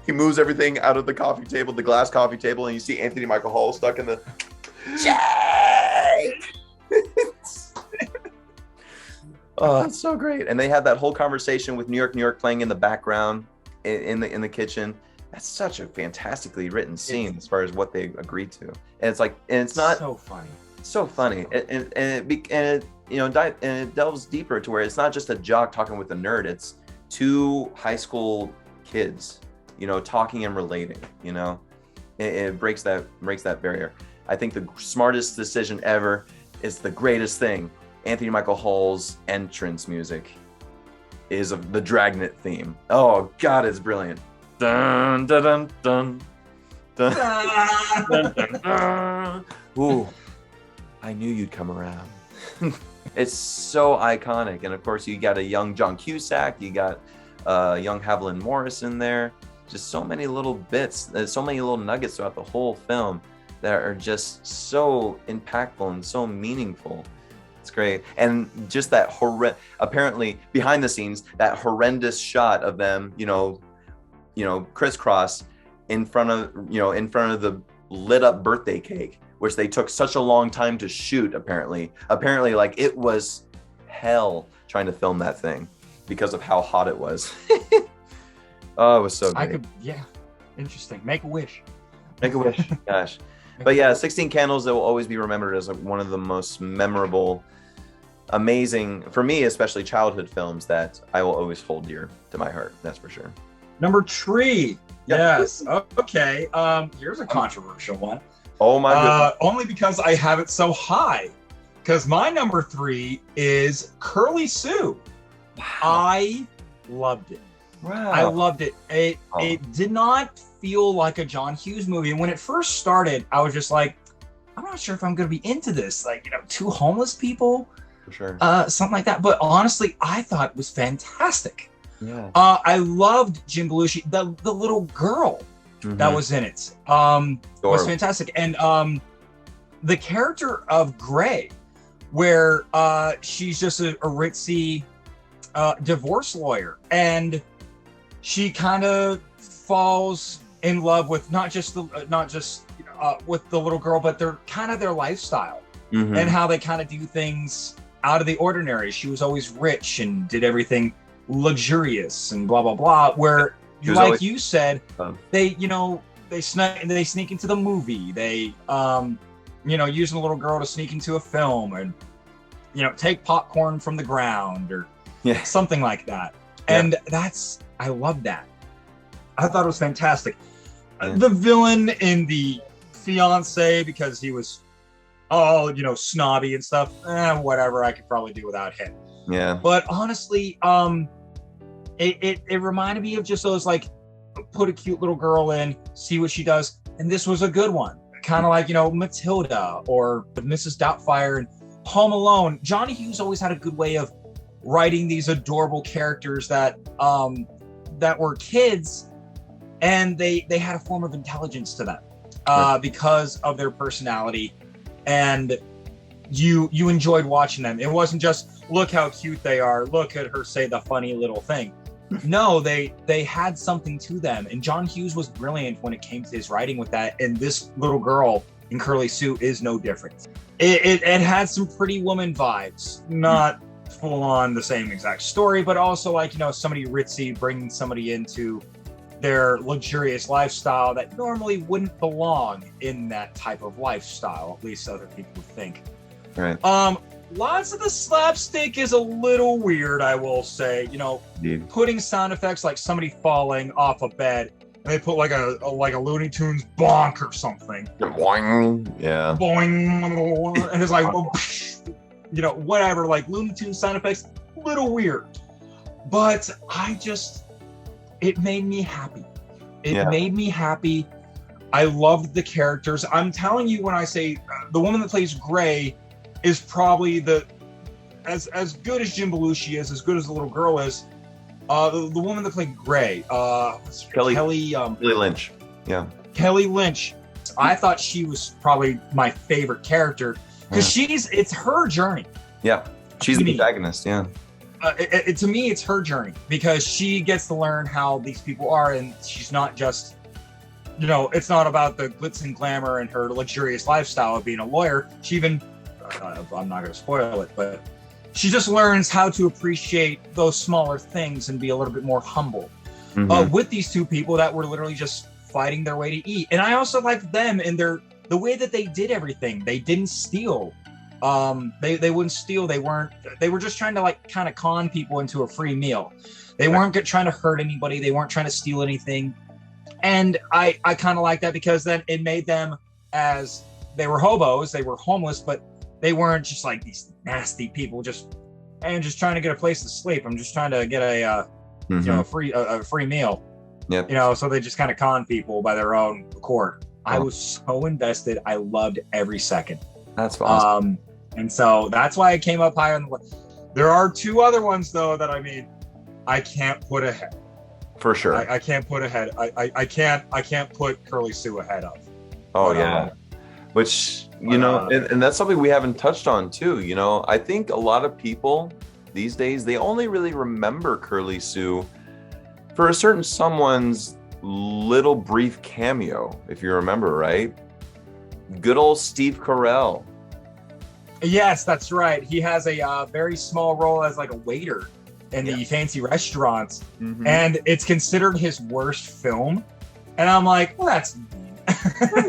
He moves everything out of the coffee table, the glass coffee table, and you see Anthony Michael Hall stuck in the Jake. Oh, that's so great. And they have that whole conversation with New York playing in the background in the kitchen. That's such a fantastically written scene as far as what they agreed to. And it's like, and it's not so funny. So funny, and it you know, and it delves deeper to where it's not just a jock talking with a nerd. It's two high school kids, you know, talking and relating. You know, it breaks that barrier. I think the smartest decision ever is the greatest thing. Anthony Michael Hall's entrance music. is the Dragnet theme. Oh God, it's brilliant. Dun dun dun dun dun dun dun dun. Ooh, I knew you'd come around. It's so iconic, and of course you got a young John Cusack, you got young Haviland Morris in there. Just so many little bits, so many little nuggets throughout the whole film that are just so impactful and so meaningful. It's great. And just that apparently behind the scenes, that horrendous shot of them, crisscross in front of the lit up birthday cake, which they took such a long time to shoot. Apparently like it was hell trying to film that thing because of how hot it was. Oh, it was so great. Interesting. Make a wish. Gosh. But yeah, 16 Candles, that will always be remembered as one of the most memorable, amazing, for me especially, childhood films that I will always hold dear to my heart. That's for sure. Number 3. Yes. Okay. Here's a controversial one. Oh my goodness. Only because I have it so high. Because my number 3 is Curly Sue. Wow. I loved it. Wow. I loved it. It did not feel like a John Hughes movie. And when it first started, I was just like, I'm not sure if I'm going to be into this. Like, two homeless people, for sure, something like that. But honestly, I thought it was fantastic. Yeah. I loved Jim Belushi. The little girl that was in it was fantastic. And the character of Gray, where she's just a ritzy divorce lawyer, and she kind of falls in love with not just with the little girl, but their lifestyle and how they kind of do things out of the ordinary. She was always rich and did everything luxurious and blah blah blah. Where, like you said, they sneak into the movie. They using a little girl to sneak into a film and take popcorn from the ground or something like that. Yeah. And I love that. I thought it was fantastic. The villain in the fiance, because he was all snobby and stuff, whatever, I could probably do without him. Yeah. But honestly, it reminded me of just those, like, put a cute little girl in, see what she does. And this was a good one. Kind of like, Matilda or Mrs. Doubtfire and Home Alone. John Hughes always had a good way of writing these adorable characters that were kids, and they had a form of intelligence to them because of their personality, and you enjoyed watching them. It wasn't just, look how cute they are, look at her say the funny little thing. No, they had something to them, and John Hughes was brilliant when it came to his writing with that, and this little girl in Curly Sue is no different. It had some Pretty Woman vibes, not full on the same exact story, but also like, somebody ritzy bringing somebody into their luxurious lifestyle that normally wouldn't belong in that type of lifestyle, at least other people would think. Right. Lots of the slapstick is a little weird, I will say. Indeed. Putting sound effects like somebody falling off a bed, and they put like a Looney Tunes bonk or something. Boing. Yeah. Boing. And it's like, whatever, like Looney Tunes sound effects, little weird. But it made me happy. It made me happy. I loved the characters. I'm telling you, when I say the woman that plays Gray is probably as good as Jim Belushi is, as good as the little girl is, the woman that played Gray, Kelly Lynch. Yeah. Kelly Lynch. I thought she was probably my favorite character because it's her journey. Yeah. She's the protagonist. Yeah. To me, it's her journey because she gets to learn how these people are, and she's not just, it's not about the glitz and glamour and her luxurious lifestyle of being a lawyer. She even, I'm not going to spoil it, but she just learns how to appreciate those smaller things and be a little bit more humble with these two people that were literally just fighting their way to eat. And I also liked them and the way that they did everything. They didn't steal. They wouldn't steal. They were just trying to kind of con people into a free meal. They weren't trying to hurt anybody. They weren't trying to steal anything. And I kind of like that because then it made them, as they were hobos, they were homeless, but they weren't just like these nasty people just and just trying to get a place to sleep. I'm just trying to get a free meal. Yep. So they just kind of con people by their own accord. I was so invested. I loved every second. That's awesome. And so that's why it came up higher on the list. There are two other ones though that I can't put ahead. For sure. I can't put ahead. I can't put Curly Sue ahead of. Oh yeah. Which, and that's something we haven't touched on too. I think a lot of people these days, they only really remember Curly Sue for a certain someone's little brief cameo, if you remember, right? Good old Steve Carell. Yes, that's right. He has a very small role as like a waiter in the fancy restaurants, and it's considered his worst film. And I'm like, well, that's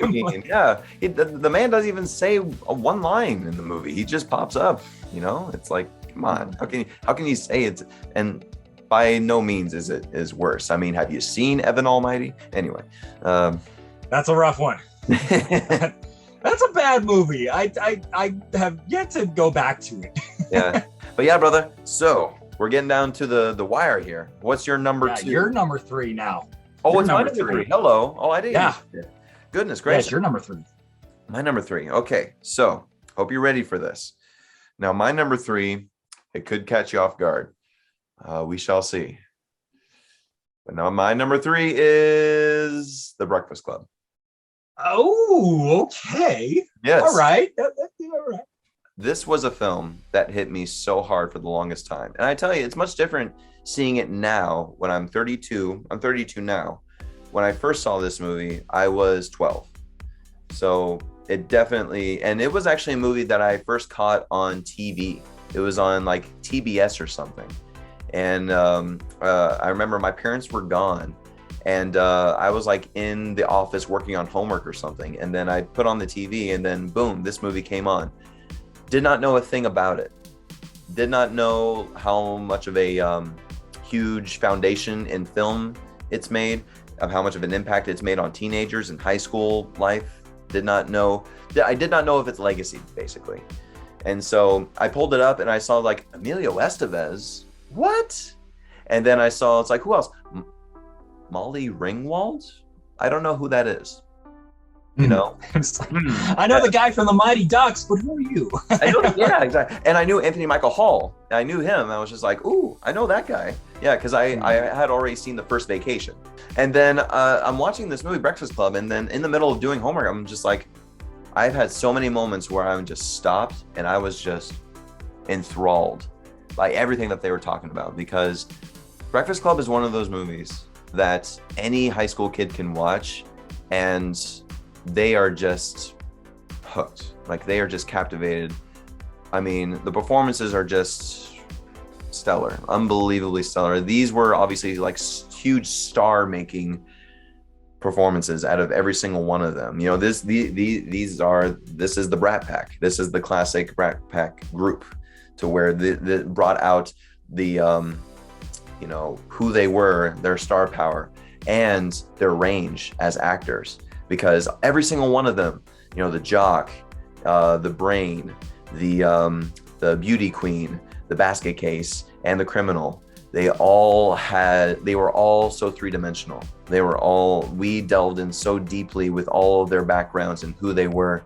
mean. Yeah, the man doesn't even say one line in the movie. He just pops up. It's like, come on, how can you say it? And by no means is worse. I mean, have you seen Evan Almighty? Anyway, that's a rough one. That's a bad movie. I have yet to go back to it. Yeah, but yeah, brother. So we're getting down to the wire here. What's your number 2? You're number 3 now. Oh, it's my number 3. Hello. Oh, I didn't. Yeah. Goodness gracious. Yes, you're number 3. My number 3. Okay, so hope you're ready for this. Now, my number 3, it could catch you off guard. We shall see. But now my number 3 is The Breakfast Club. Oh, okay. Yes. All right. All right. This was a film that hit me so hard for the longest time. And I tell you, it's much different seeing it now when I'm 32. I'm 32 now. When I first saw this movie, I was 12. So it definitely, and it was actually a movie that I first caught on TV. It was on like TBS or something. And I remember my parents were gone. And I was like in the office working on homework or something. And then I put on the TV and then boom, this movie came on. Did not know a thing about it. Did not know how much of a huge foundation in film it's made, of how much of an impact it's made on teenagers and high school life. I did not know of its legacy, basically. And so I pulled it up and I saw like Emilio Estevez. What? And then I saw, it's like, who else? Molly Ringwald? I don't know who that is. I know the guy from the Mighty Ducks, but who are you? Yeah, exactly. And I knew Anthony Michael Hall. I knew him. I was just like, ooh, I know that guy. Yeah, because I had already seen the first Vacation. And then I'm watching this movie, Breakfast Club, and then in the middle of doing homework, I'm just like, I've had so many moments where I'm just stopped and I was just enthralled by everything that they were talking about, because Breakfast Club is one of those movies that any high school kid can watch and they are just hooked. Like, they are just captivated. I mean, the performances are just stellar, unbelievably stellar. These were obviously like huge star-making performances out of every single one of them. This is the Brat Pack. This is the classic Brat Pack group, to where the brought out the who they were, their star power, and their range as actors. Because every single one of them, the jock, the brain, the beauty queen, the basket case, and the criminal, they were all so three-dimensional. We delved in so deeply with all of their backgrounds and who they were.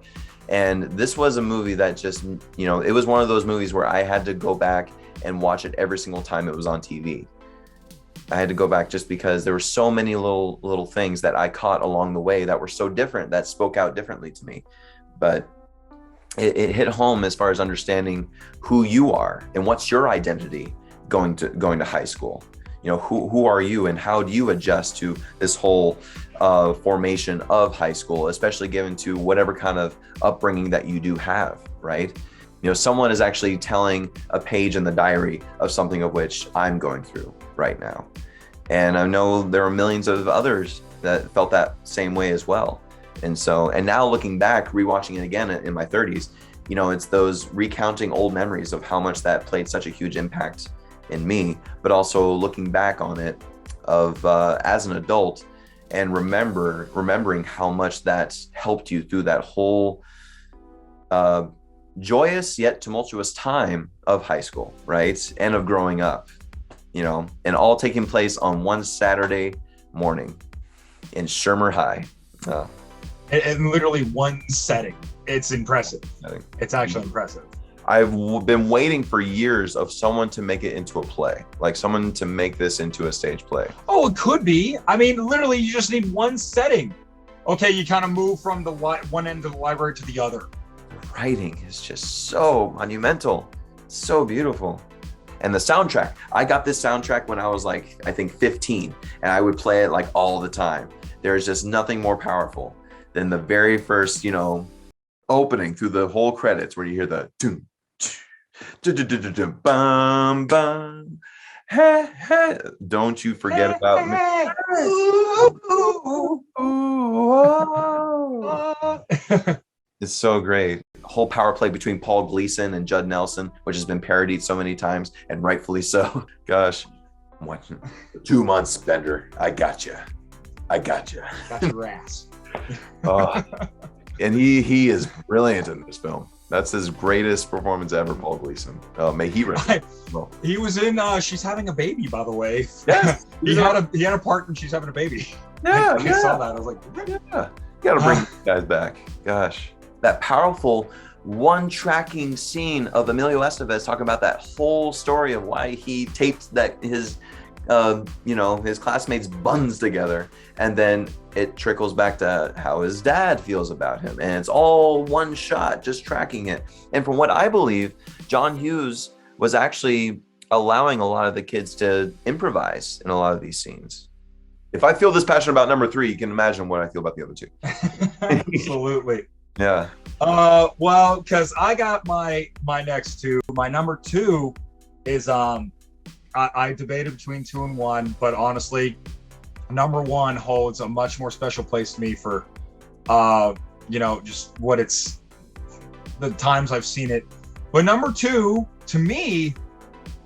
And this was a movie that just, it was one of those movies where I had to go back and watch it every single time it was on TV. I had to go back just because there were so many little things that I caught along the way that were so different, that spoke out differently to me. But it hit home as far as understanding who you are and what's your identity going to high school. Who are you and how do you adjust to this whole formation of high school, especially given to whatever kind of upbringing that you do have, right? Someone is actually telling a page in the diary of something of which I'm going through right now. And I know there are millions of others that felt that same way as well. And now looking back, rewatching it again in my 30s, it's those recounting old memories of how much that played such a huge impact in me, but also looking back on it as an adult and remembering how much that helped you through that whole joyous yet tumultuous time of high school, right? And of growing up, you know, and all taking place on one Saturday morning in Shermer High. And literally one setting. It's impressive. It's actually impressive. I've been waiting for years of someone to make it into a play, like someone to make this into a stage play. Oh, it could be. I mean, literally, you just need one setting. Okay, you kind of move from the one end of the library to the other. The writing is just so monumental, so beautiful. And the soundtrack, I got this soundtrack when I was like, I think 15, and I would play it like all the time. There's just nothing more powerful than the very first, you know, opening through the whole credits where you hear the doom, bum, bum, hey, hey. Don't you forget about me. It's so great. Whole power play between Paul Gleason and Judd Nelson, which has been parodied so many times, and rightfully so. Gosh, what? 2 months, Bender. I got you. Got your ass. And he is brilliant in this film. That's his greatest performance ever, Paul Gleason. May he rest. He was in She's Having a Baby, by the way. Yeah, he had a part in She's Having a Baby. Yeah, I saw that. I was like, yeah, you gotta bring these guys back. Gosh, that powerful one tracking scene of Emilio Estevez talking about that whole story of why he taped that his his classmates' buns together, and then it trickles back to how his dad feels about him, and it's all one shot, just tracking it. And from what I believe, John Hughes was actually allowing a lot of the kids to improvise in a lot of these scenes. If I feel this passionate about number 3, you can imagine what I feel about the other 2. Absolutely. Yeah. Well, because I got my next 2. My number 2 is I debated between 2 and 1, but honestly, number 1 holds a much more special place to me for, just what it's, the times I've seen it. But number 2, to me,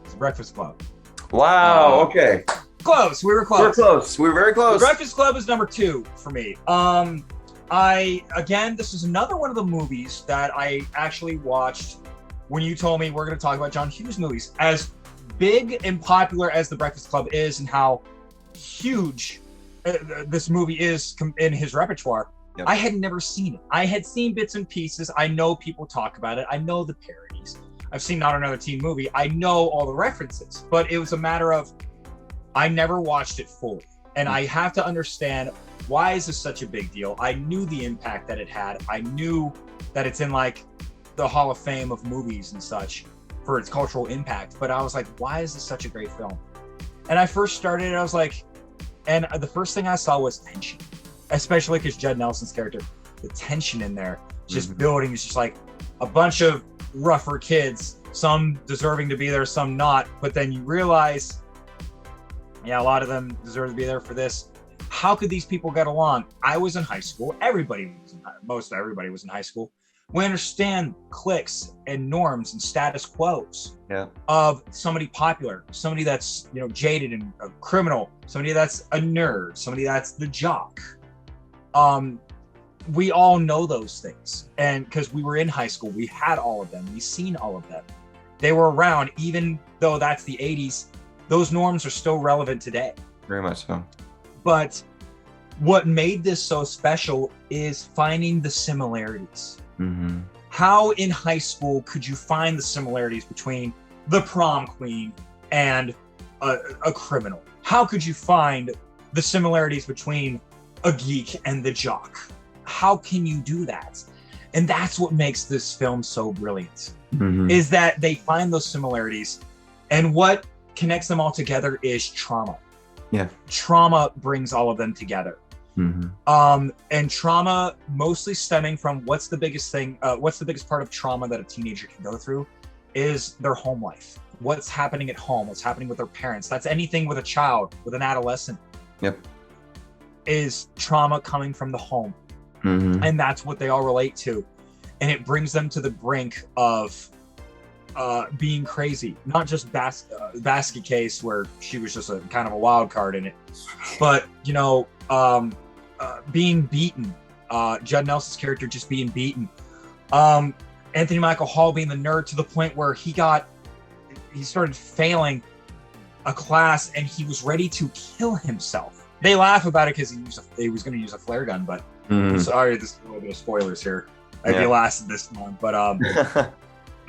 is Breakfast Club. Wow. Okay. Close. We were close. We were close. We were very close. The Breakfast Club is number 2 for me. This is another one of the movies that I actually watched when you told me we're going to talk about John Hughes movies. As big and popular as The Breakfast Club is, and how huge this movie is in his repertoire, yep. I had never seen it. I had seen bits and pieces. I know people talk about it. I know the parodies. I've seen Not Another Teen Movie. I know all the references, but it was a matter of I never watched it fully. And I have to understand, why is this such a big deal? I knew the impact that it had. I knew that it's in like the Hall of Fame of movies and such for its cultural impact. But I was like, why is this such a great film? And I first started, I was like, and the first thing I saw was tension, especially because Judd Nelson's character, the tension in there, just building. It's just like a bunch of rougher kids, some deserving to be there, some not. But then you realize, yeah, a lot of them deserve to be there for this. How could these people get along? I was in high school. Most everybody was in high school. We understand cliques and norms and status quos of somebody popular, somebody that's jaded and a criminal, somebody that's a nerd, somebody that's the jock. We all know those things, and because we were in high school, we had all of them. We've seen all of them. They were around, even though that's the 80s. Those norms are still relevant today. Very much so. But what made this so special is finding the similarities. Mm-hmm. How in high school could you find the similarities between the prom queen and a criminal? How could you find the similarities between a geek and the jock? How can you do that? And that's what makes this film so brilliant, is that they find those similarities, and what connects them all together is trauma. Yeah. Trauma brings all of them together. And trauma mostly stemming from what's the biggest part of trauma that a teenager can go through is their home life. What's happening at home, what's happening with their parents. That's anything with a child, with an adolescent. Yep. Is trauma coming from the home. And that's what they all relate to. And it brings them to the brink of being crazy. Not just Basket case, where she was just a kind of a wild card in it, but being beaten. Judd Nelson's character just being beaten. Anthony Michael Hall being the nerd to the point where he started failing a class and he was ready to kill himself. They laugh about it because he was going to use a flare gun, but sorry, this is a little bit of spoilers here. If you lasted this long, but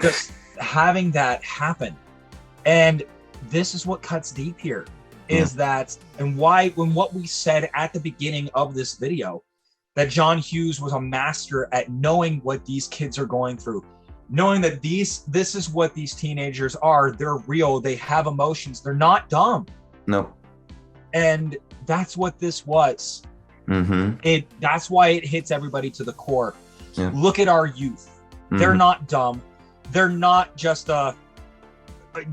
just having that happen, and this is what cuts deep here, is that, and why, when what we said at the beginning of this video, that John Hughes was a master at knowing what these kids are going through, knowing that this is what these teenagers are. They're real. They have emotions. They're not dumb. No. And that's what this was. That's why it hits everybody to the core. Yeah. Look at our youth. They're not dumb. They're not just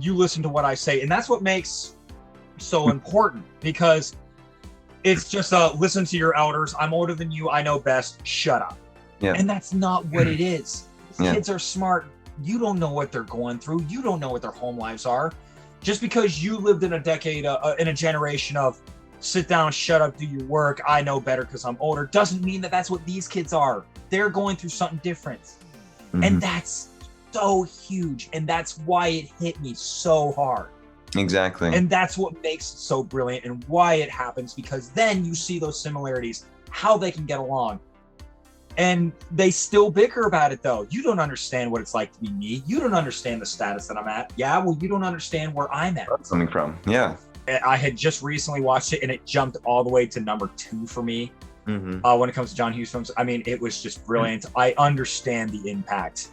you listen to what I say. And that's what makes so important, because it's just listen to your elders. I'm older than you. I know best. Shut up. Yeah. And that's not what it is. Kids are smart. You don't know what they're going through. You don't know what their home lives are. Just because you lived in a decade, in a generation of sit down, shut up, do your work, I know better because I'm older, doesn't mean that that's what these kids are. They're going through something different. And that's so huge. And that's why it hit me so hard. Exactly. And that's what makes it so brilliant and why it happens, because then you see those similarities, how they can get along. And they still bicker about it, though. You don't understand what it's like to be me. You don't understand the status that I'm at. Yeah, well, you don't understand where I'm at. That's coming from. Yeah. I had just recently watched it, and it jumped all the way to number 2 for me when it comes to John Hughes films. I mean, it was just brilliant. I understand the impact.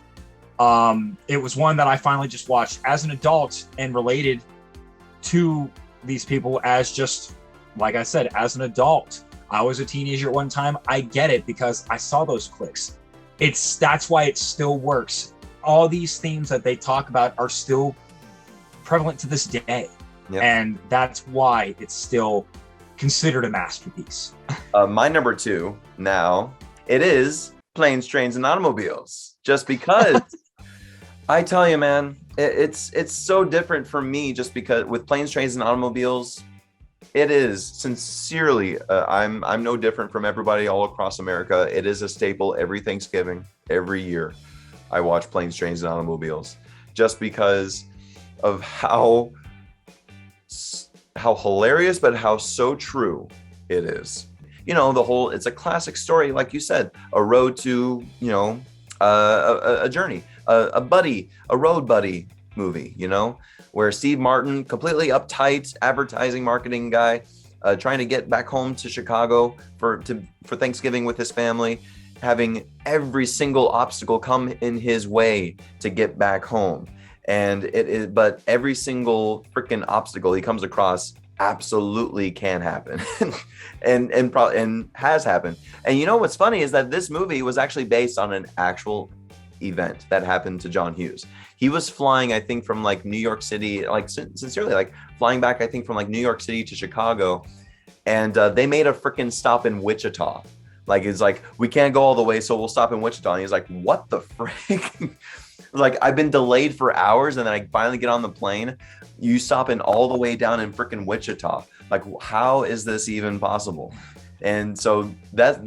It was one that I finally just watched as an adult and related to these people as just, like I said, as an adult. I was a teenager at one time. I get it because I saw those clicks. That's why it still works. All these themes that they talk about are still prevalent to this day. Yep. And that's why it's still considered a masterpiece. My number 2 now, it is Planes, Trains, and Automobiles. Just because I tell you, man, it's so different for me, just because with Planes, Trains, and Automobiles, it is sincerely, I'm no different from everybody all across America. It is a staple every Thanksgiving, every year. I watch Planes, Trains, and Automobiles just because of how hilarious, but how so true it is. You know, it's a classic story, like you said, a road to, a journey, a road buddy movie, where Steve Martin, completely uptight advertising marketing guy, trying to get back home to Chicago for Thanksgiving with his family, having every single obstacle come in his way to get back home. But every single freaking obstacle he comes across absolutely can happen and has happened. And you know what's funny is that this movie was actually based on an actual event that happened to John Hughes. He was flying, I think, from like New York City, like sincerely, like flying back, I think, from like New York City to Chicago. And they made a freaking stop in Wichita. Like, it's like, we can't go all the way, so we'll stop in Wichita. And he's like, what the frick? Like, I've been delayed for hours, and then I finally get on the plane. You stopping all the way down in freaking Wichita. Like, how is this even possible? And so that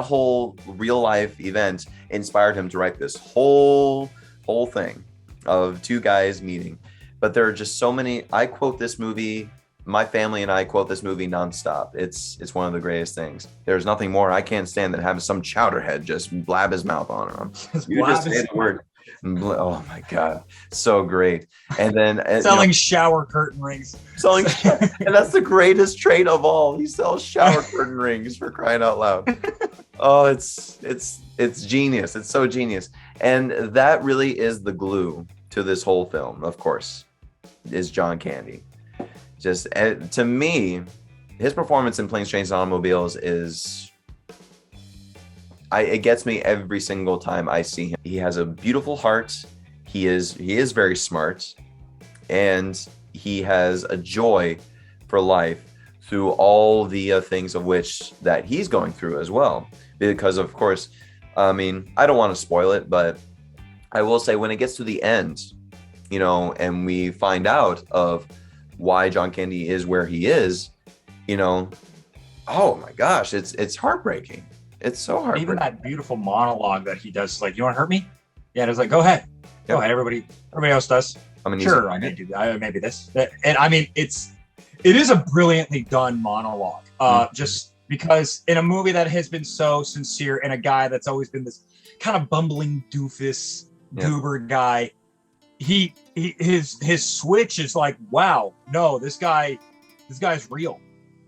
whole real life event inspired him to write this whole thing of two guys meeting. But there are just so many. I quote this movie. My family and I quote this movie nonstop. It's one of the greatest things. There's nothing more I can't stand than having some chowderhead just blab his mouth on him. You just say the word. Oh my God, so great. And then selling shower curtain rings. And that's the greatest trait of all. He sells shower curtain rings, for crying out loud. Oh, it's genius. It's so genius. And that really is the glue to this whole film, of course, is John Candy. Just to me, his performance in Planes, Trains, and Automobiles is, it gets me every single time I see him. He has a beautiful heart. He is very smart, and he has a joy for life through all the things of which that he's going through as well. Because of course, I mean, I don't want to spoil it, but I will say when it gets to the end, and we find out of why John Candy is where he is, oh my gosh, it's heartbreaking. It's so heartbreaking. Even that beautiful monologue that he does, like, you want to hurt me? Yeah, it's like, go ahead, everybody else does. I mean, sure, I may do that. Maybe this, and I mean, it is a brilliantly done monologue. Just because in a movie that has been so sincere, and a guy that's always been this kind of bumbling doofus, goober guy, his switch is like, wow, no, this guy's real.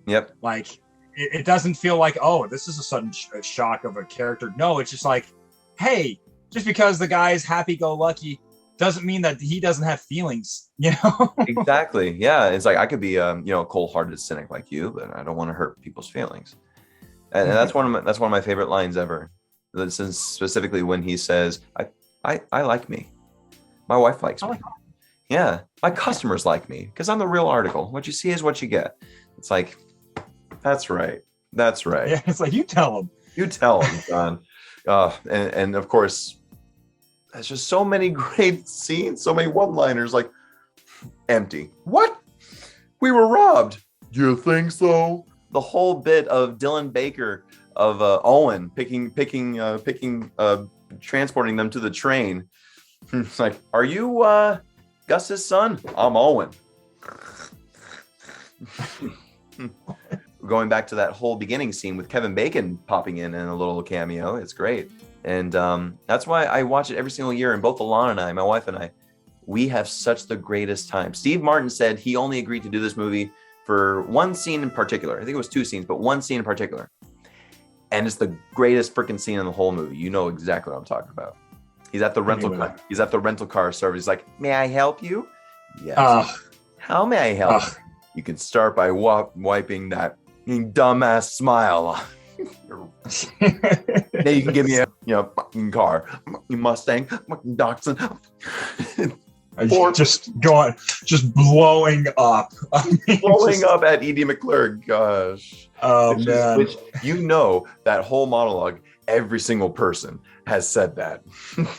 Yep. Like it doesn't feel like, oh, this is a sudden shock of a character. No, it's just like, hey, just because the guy's happy-go-lucky doesn't mean that he doesn't have feelings, you know? Exactly. Yeah. It's like, I could be, a cold-hearted cynic like you, but I don't want to hurt people's feelings. And that's one of my favorite lines ever. This is specifically when he says, I like me. My wife likes me. Yeah. My customers like me because I'm the real article. What you see is what you get. It's like, that's right. That's right. Yeah. It's like, you tell him. You tell him, John. And of course, there's just so many great scenes, so many one-liners, like, empty. What? We were robbed. You think so? The whole bit of Dylan Baker of Owen transporting them to the train. It's like, are you Gus's son? I'm Owen. Going back to that whole beginning scene with Kevin Bacon popping in a little cameo. It's great. And that's why I watch it every single year. And both Alana and I, my wife and I, we have such the greatest time. Steve Martin said he only agreed to do this movie for one scene in particular. I think it was 2 scenes, but one scene in particular. And it's the greatest freaking scene in the whole movie. You know exactly what I'm talking about. He's at the rental car. He's at the rental car service. He's like, "May I help you?" Yes. How may I help? You can start by wiping that dumbass smile off. Then you can give me a fucking car, Mustang, fucking Dachshund. just blowing up. Blowing up at Edie McClure. Gosh. Oh, man. Which, that whole monologue, every single person has said that,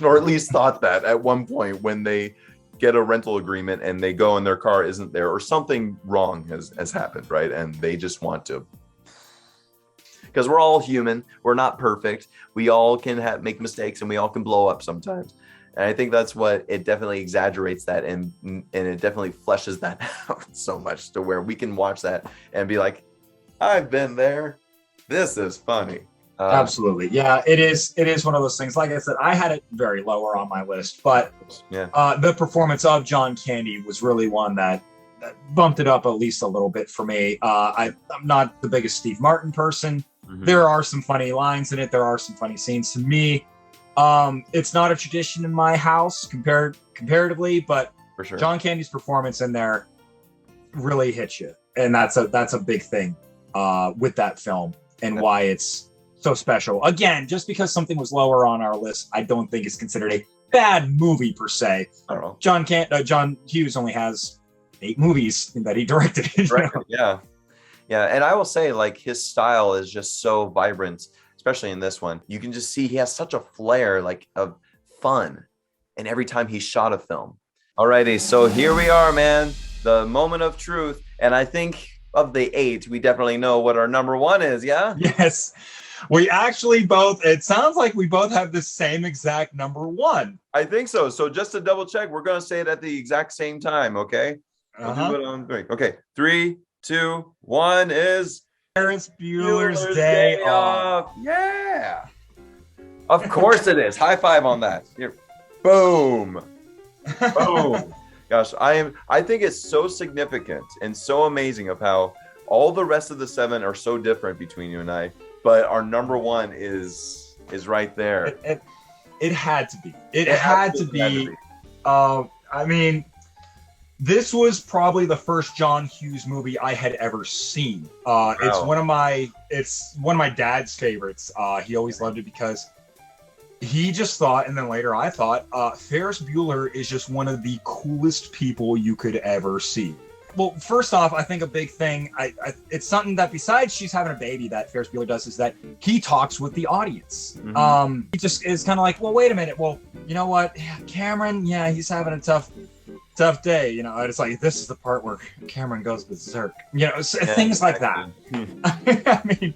or at least thought that at one point when they get a rental agreement and they go and their car isn't there, or something wrong has happened, right? And they just want to. Because we're all human. We're not perfect. We all can make mistakes, and we all can blow up sometimes. And I think that's what it definitely exaggerates that, and it definitely fleshes that out so much to where we can watch that and be like, I've been there. This is funny. Absolutely. Yeah, it is one of those things. Like I said, I had it very lower on my list, but the performance of John Candy was really one that bumped it up at least a little bit for me. I'm not the biggest Steve Martin person. Mm-hmm. There are some funny lines in it. There are some funny scenes. To me, it's not a tradition in my house comparatively, but for sure, John Candy's performance in there really hits you, and that's a big thing with that film and why it's so special. Again, just because something was lower on our list, I don't think it's considered a bad movie per se. I don't know. John Hughes only has 8 movies that he directed. Right. Yeah. And I will say, like, his style is just so vibrant, especially in this one. You can just see he has such a flair, like, of fun, and every time he shot a film. Alrighty, so here we are, man. The moment of truth, and I think of the 8, we definitely know what our number 1 is. Yeah. Yes. We actually it sounds like we both have the same exact number 1. I think so. So just to double check, we're going to say it at the exact same time, okay? We'll do it on 3. Okay, 3, 2, 1 is Ferris Bueller's Day Off. Yeah. Of course it is. High five on that. Here. Boom. Boom. Gosh, I think it's so significant and so amazing of how all the rest of the 7 are so different between you and I. But our number 1 is right there. It had to be. It had to be. I mean, this was probably the first John Hughes movie I had ever seen. Wow. It's one of my dad's favorites. He always loved it because he just thought, and then later I thought, Ferris Bueller is just one of the coolest people you could ever see. Well, first off, I think a big thing, it's something that besides she's having a baby that Ferris Bueller does, is that he talks with the audience. Mm-hmm. He just is kind of like, well, wait a minute. Well, you know what? Cameron, he's having a tough day. You know, it's like, this is the part where Cameron goes berserk. You know, things like that. I mean,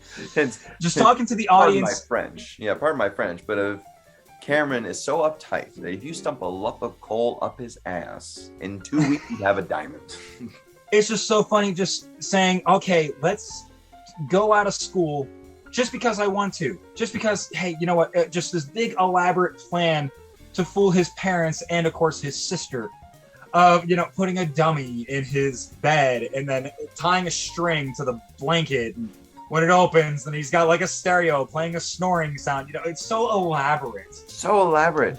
just talking to the audience. Pardon my French. Yeah, pardon my French. But Cameron is so uptight that if you stump a lump of coal up his ass, in 2 weeks you have a diamond. It's just so funny just saying, okay, let's go out of school just because I want to. Just because, hey, you know what? Just this big elaborate plan to fool his parents and, of course, his sister. Of, putting a dummy in his bed and then tying a string to the blanket. And when it opens, then he's got like a stereo playing a snoring sound. It's so elaborate. So elaborate.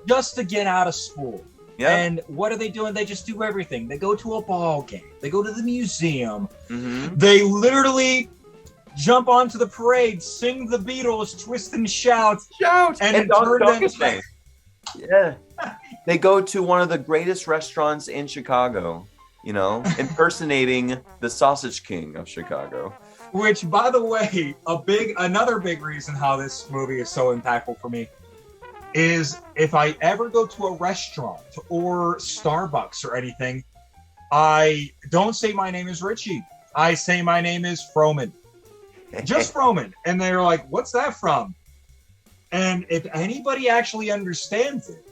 Just to get out of school. Yeah. And what are they doing? They just do everything. They go to a ball game. They go to the museum. Mm-hmm. They literally jump onto the parade, sing the Beatles, twist and shout. And turn them. Yeah. They go to one of the greatest restaurants in Chicago, impersonating the Sausage King of Chicago. Which, by the way, another big reason how this movie is so impactful for me is if I ever go to a restaurant or Starbucks or anything, I don't say my name is Richie. I say my name is Froman. Just Froman. And they're like, what's that from? And if anybody actually understands it,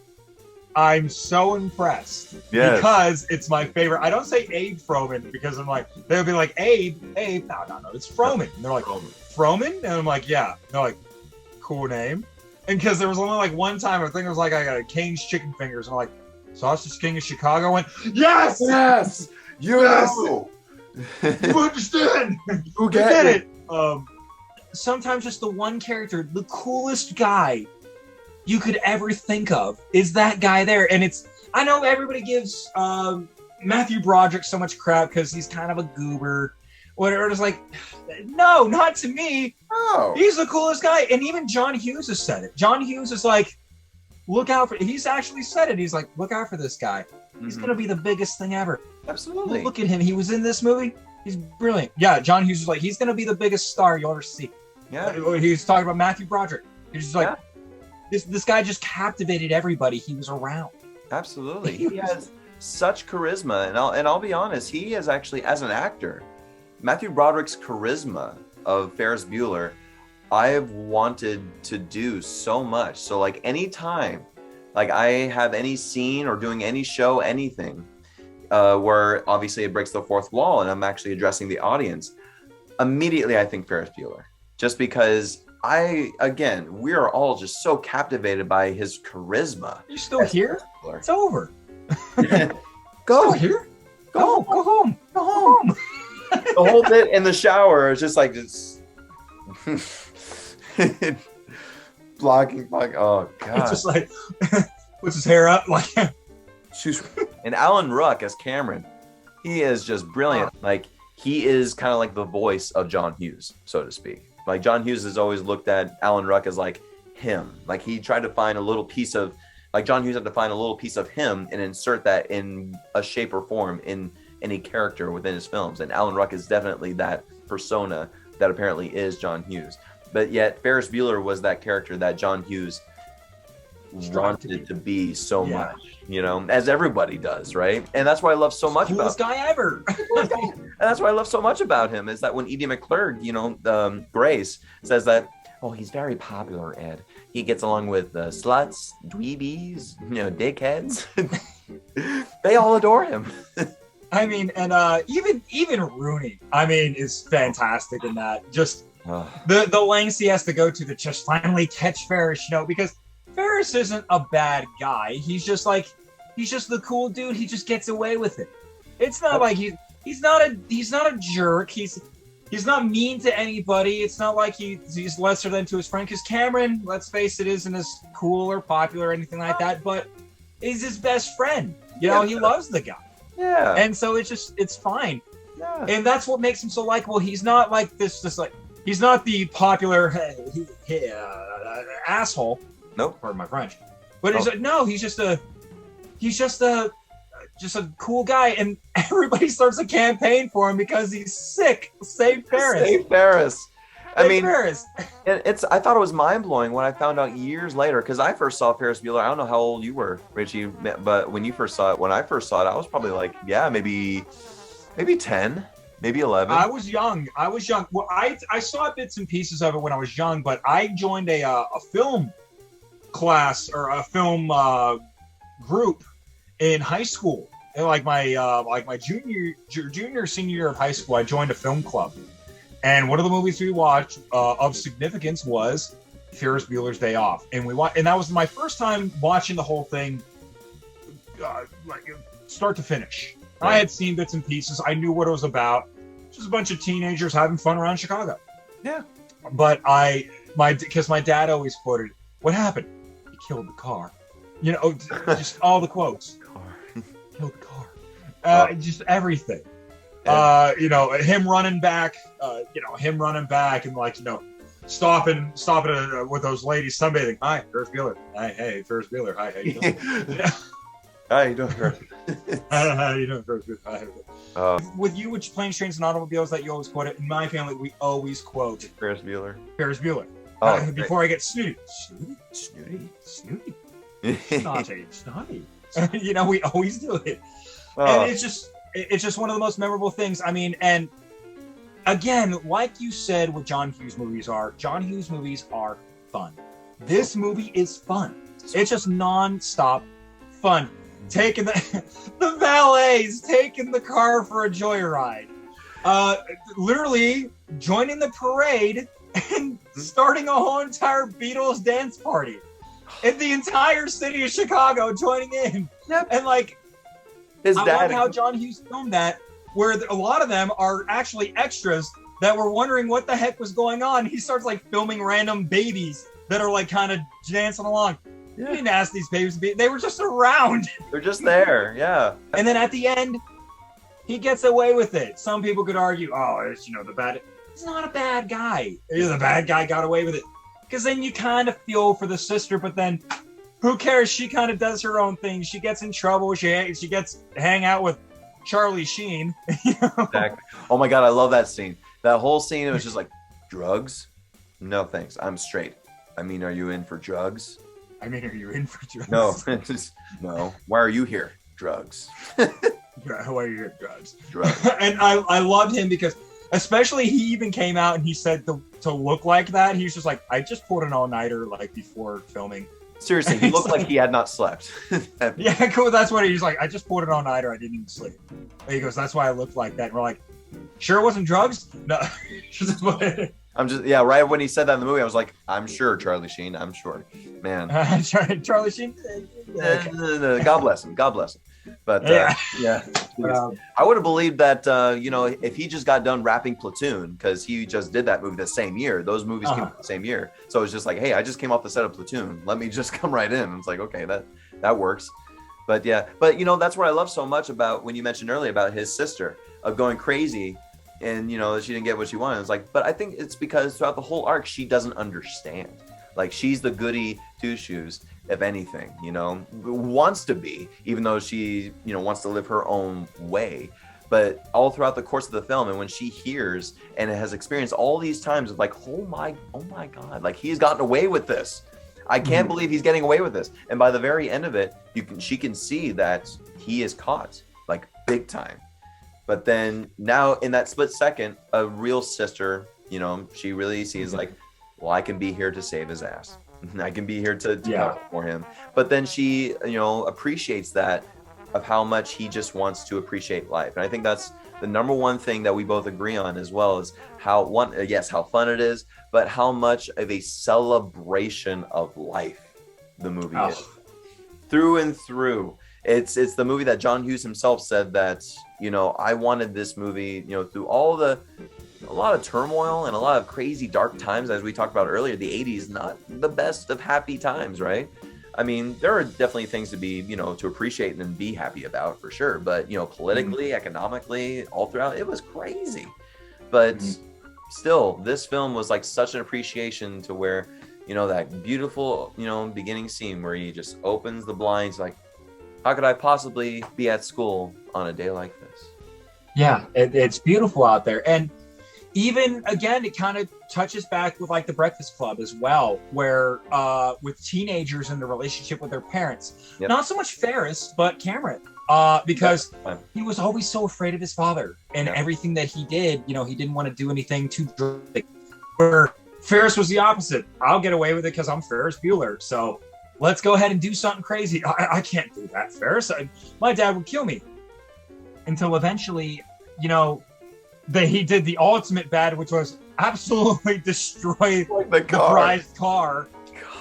I'm so impressed. Yes. Because it's my favorite. I don't say Abe Froman because I'm like, they'll be like, Abe. No, it's Froman. And they're like, Froman? And I'm like, yeah. And they're like, cool name. And because there was only like one time, I think it was like I got a Cane's Chicken Fingers. And I'm like, Sausage King of Chicago? I went, yes! Yes! You understand! You get it. Sometimes just the one character, the coolest guy you could ever think of is that guy there. And I know everybody gives Matthew Broderick so much crap because he's kind of a goober. Whatever. It's like, no, not to me. Oh. He's the coolest guy. And even John Hughes has said it. John Hughes is like, he's actually said it. He's like, look out for this guy. He's going to be the biggest thing ever. Absolutely. Look at him. He was in this movie. He's brilliant. Yeah, John Hughes is like, he's going to be the biggest star you'll ever see. Yeah. He was talking about Matthew Broderick. He's just like, this guy just captivated everybody he was around. Absolutely. He has such charisma. And I'll be honest, he is actually, as an actor, Matthew Broderick's charisma of Ferris Bueller, I've wanted to do so much. So like anytime, like I have any scene or doing any show, anything, where obviously it breaks the fourth wall and I'm actually addressing the audience, immediately I think Ferris Bueller. Just because we are all just so captivated by his charisma. You still here? It's over. Go still here? Go home. Go home. The whole bit in the shower is just like blocking. Oh god! It's just like puts his hair up like. And Alan Ruck as Cameron, he is just brilliant. Like he is kind of like the voice of John Hughes, so to speak. Like John Hughes has always looked at Alan Ruck as like him. Like he tried to find a little piece of, like John Hughes had to find a little piece of him and insert that in a shape or form in any character within his films. And Alan Ruck is definitely that persona that apparently is John Hughes. But yet Ferris Bueller was that character that John Hughes wanted to be so much, as everybody does, right? And that's why I love so much about coolest guy ever. And that's why I love so much about him is that when Edie McClurg, Grace says that, oh, he's very popular, Ed. He gets along with sluts, dweebies, dickheads. They all adore him. I mean, and even Rooney, is fantastic in that. Just the lengths he has to go to just finally catch Ferris, because Ferris isn't a bad guy. He's just the cool dude. He just gets away with it. It's not like he's not a jerk. He's not mean to anybody. It's not like he's lesser than to his friend. Because Cameron, let's face it, isn't as cool or popular or anything like that. But is his best friend. He loves the guy. Yeah. And so it's fine. Yeah. And that's what makes him so likable. He's not like this like he's not the popular asshole. Nope. Pardon my French. But he's just a cool guy, and everybody starts a campaign for him because he's sick. Save Ferris. Save Ferris. Ferris. I thought it was mind blowing when I found out years later, because I first saw Ferris Bueller. I don't know how old you were, Richie, but when I first saw it, I was probably like, maybe 10, maybe 11. I was young. Well, I saw bits and pieces of it when I was young, but I joined a film class or a film group in high school. And like my junior senior year of high school, I joined a film club, and one of the movies we watched of significance was Ferris Bueller's Day Off, and that was my first time watching the whole thing, like start to finish. Right. I had seen bits and pieces. I knew what it was about. Just a bunch of teenagers having fun around Chicago. Yeah. But because my dad always quoted, "What happened? He killed the car." You know, just all the quotes. Killed the car. Just everything. Yeah. You know, him running back and like, you know, stopping with those ladies sunbathing. Hi, Ferris Bueller. Hey, Ferris Bueller. Hi, how you doing? Yeah. How you doing, Ferris? How you doing, Ferris Bueller? With you, which Planes, Trains, and Automobiles that you always quote it. In my family, we always quote Ferris Bueller. Ferris Bueller. Before I get snooty. Snotty. You know, we always do it. And it's just one of the most memorable things. I mean, and again, like you said, what John Hughes movies are fun. This movie is fun. It's just non-stop fun. Taking the valets taking the car for a joyride, literally joining the parade and starting a whole entire Beatles dance party, and the entire city of Chicago joining in. Yep. And like, I love how John Hughes filmed that, where a lot of them are actually extras that were wondering what the heck was going on. He starts like filming random babies that are like kind of dancing along. Yeah. He didn't ask these babies to be, they were just around. They're just there, yeah. And then at the end, he gets away with it. Some people could argue, oh, it's, you know, he's not a bad guy. The bad guy got away with it. Because then you kind of feel for the sister, but then who cares? She kind of does her own thing. She gets in trouble. She gets to hang out with Charlie Sheen. You know? Exactly. Oh my God, I love that scene. That whole scene, it was just like, drugs? No, thanks. I'm straight. I mean, are you in for drugs? Are you in for drugs? No, no. Why are you here? Drugs. Why are you here? Drugs. And I loved him because, especially, he even came out and he said to look like that. He was just like, I just pulled an all-nighter like before filming. Seriously, he looked like he had not slept. Yeah, cool. That's what he's like. I just pulled an all-nighter. I didn't even sleep. And he goes, that's why I looked like that. And we're like, sure it wasn't drugs? No. I'm just, yeah, right when he said that in the movie, I was like, I'm sure, Charlie Sheen, I'm sure. Man. Charlie Sheen? God bless him. God bless him. But, yeah. I would have believed that, you know, if he just got done rapping Platoon, because he just did that movie the same year. Those movies came out the same year. So it's just like, hey, I just came off the set of Platoon. Let me just come right in. It's like, okay, that works. But, yeah. But, you know, that's what I love so much about when you mentioned earlier about his sister of going crazy. And, you know, she didn't get what she wanted. It's like, but I think it's because throughout the whole arc, she doesn't understand. Like, she's the goody two-shoes, if anything, you know, wants to be, even though she, you know, wants to live her own way. But all throughout the course of the film, and when she hears and has experienced all these times of like, oh my God, like he's gotten away with this. I can't believe he's getting away with this. And by the very end of it, she can see that he is caught, like big time. But then now in that split second, a real sister, you know, she really sees like, well, I can be here to save his ass. I can be here to cover for him. But then she, you know, appreciates that of how much he just wants to appreciate life. And I think that's the number one thing that we both agree on as well is how fun it is, but how much of a celebration of life the movie is. Through and through. It's the movie that John Hughes himself said that, you know, I wanted this movie, you know, through a lot of turmoil and a lot of crazy dark times, as we talked about earlier. The 80s, not the best of happy times, right? I mean, there are definitely things to be, you know, to appreciate and be happy about for sure. But, you know, politically, economically, all throughout, it was crazy. But still, this film was like such an appreciation to where, you know, that beautiful, you know, beginning scene where he just opens the blinds like, how could I possibly be at school on a day like this? Yeah, it's beautiful out there. And even, again, it kind of touches back with like The Breakfast Club as well, where with teenagers and the relationship with their parents. Yep. Not so much Ferris, but Cameron, because he was always so afraid of his father and everything that he did. You know, he didn't want to do anything too dramatic. Where Ferris was the opposite. I'll get away with it because I'm Ferris Bueller. So let's go ahead and do something crazy. I can't do that, Ferris. My dad would kill me. Until eventually, you know, he did the ultimate bad, which was absolutely destroy the prized car.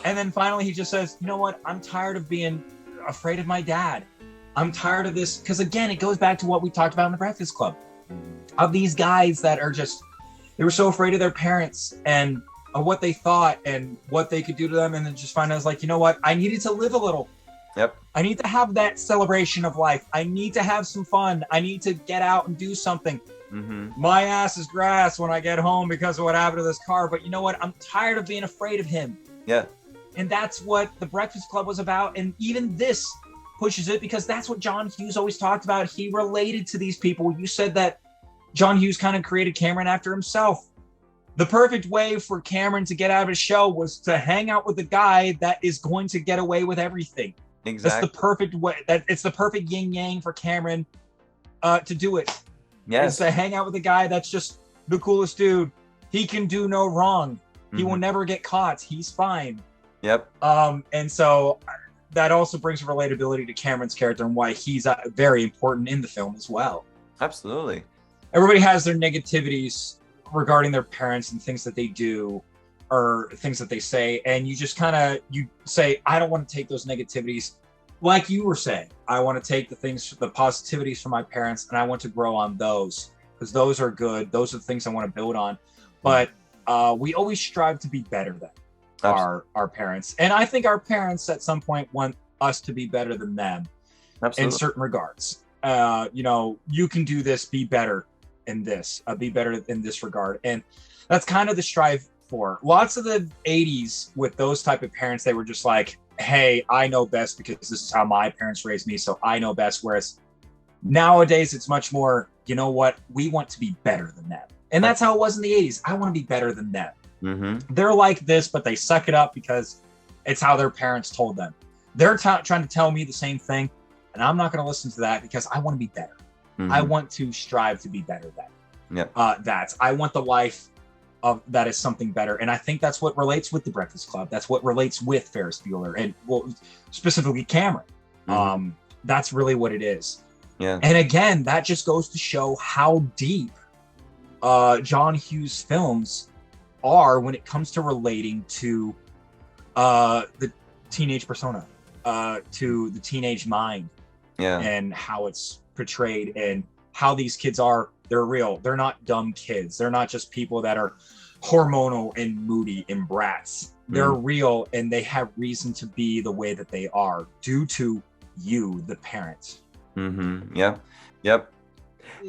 And then finally he just says, you know what? I'm tired of being afraid of my dad. I'm tired of this. Because again, it goes back to what we talked about in the Breakfast Club. Of these guys that are just, they were so afraid of their parents and of what they thought and what they could do to them. And then just find out, like, you know what? I needed to live a little. Yep. I need to have that celebration of life. I need to have some fun. I need to get out and do something. Mm-hmm. My ass is grass when I get home because of what happened to this car. But you know what? I'm tired of being afraid of him. Yeah. And that's what the Breakfast Club was about. And even this pushes it because that's what John Hughes always talked about. He related to these people. You said that John Hughes kind of created Cameron after himself. The perfect way for Cameron to get out of his shell was to hang out with a guy that is going to get away with everything. Exactly. That's the perfect way. It's the perfect yin yang for Cameron to do it. Yes. Is to hang out with a guy that's just the coolest dude. He can do no wrong. He will never get caught. He's fine. Yep. And so that also brings relatability to Cameron's character and why he's very important in the film as well. Absolutely. Everybody has their negativities regarding their parents and things that they do or things that they say. And you just you say, I don't want to take those negativities. Like you were saying, I want to take the positivities from my parents and I want to grow on those because those are good. Those are the things I want to build on. But we always strive to be better than our parents. And I think our parents at some point want us to be better than them. Absolutely. In certain regards. You know, you can do this, be better in this, be better in this regard. And that's kind of the strive for. Lots of the 80s with those type of parents, they were just like, hey, I know best because this is how my parents raised me, so I know best. Whereas nowadays, it's much more, you know what, we want to be better than them. And that's how it was in the 80s. I want to be better than them. Mm-hmm. They're like this, but they suck it up because it's how their parents told them. They're trying to tell me the same thing, and I'm not going to listen to that because I want to be better. Mm-hmm. I want to strive to be better than. Yep. I want the life of that is something better. And I think that's what relates with the Breakfast Club. That's what relates with Ferris Bueller and specifically Cameron. Mm-hmm. That's really what it is. Yeah. And again, that just goes to show how deep John Hughes films are when it comes to relating to the teenage persona, to the teenage mind. Yeah. And how it's portrayed and how these kids are. They're real. They're not dumb kids. They're not just people that are hormonal and moody and brats. They're real and they have reason to be the way that they are due to you, the parents. Mm-hmm. Yeah. Yep.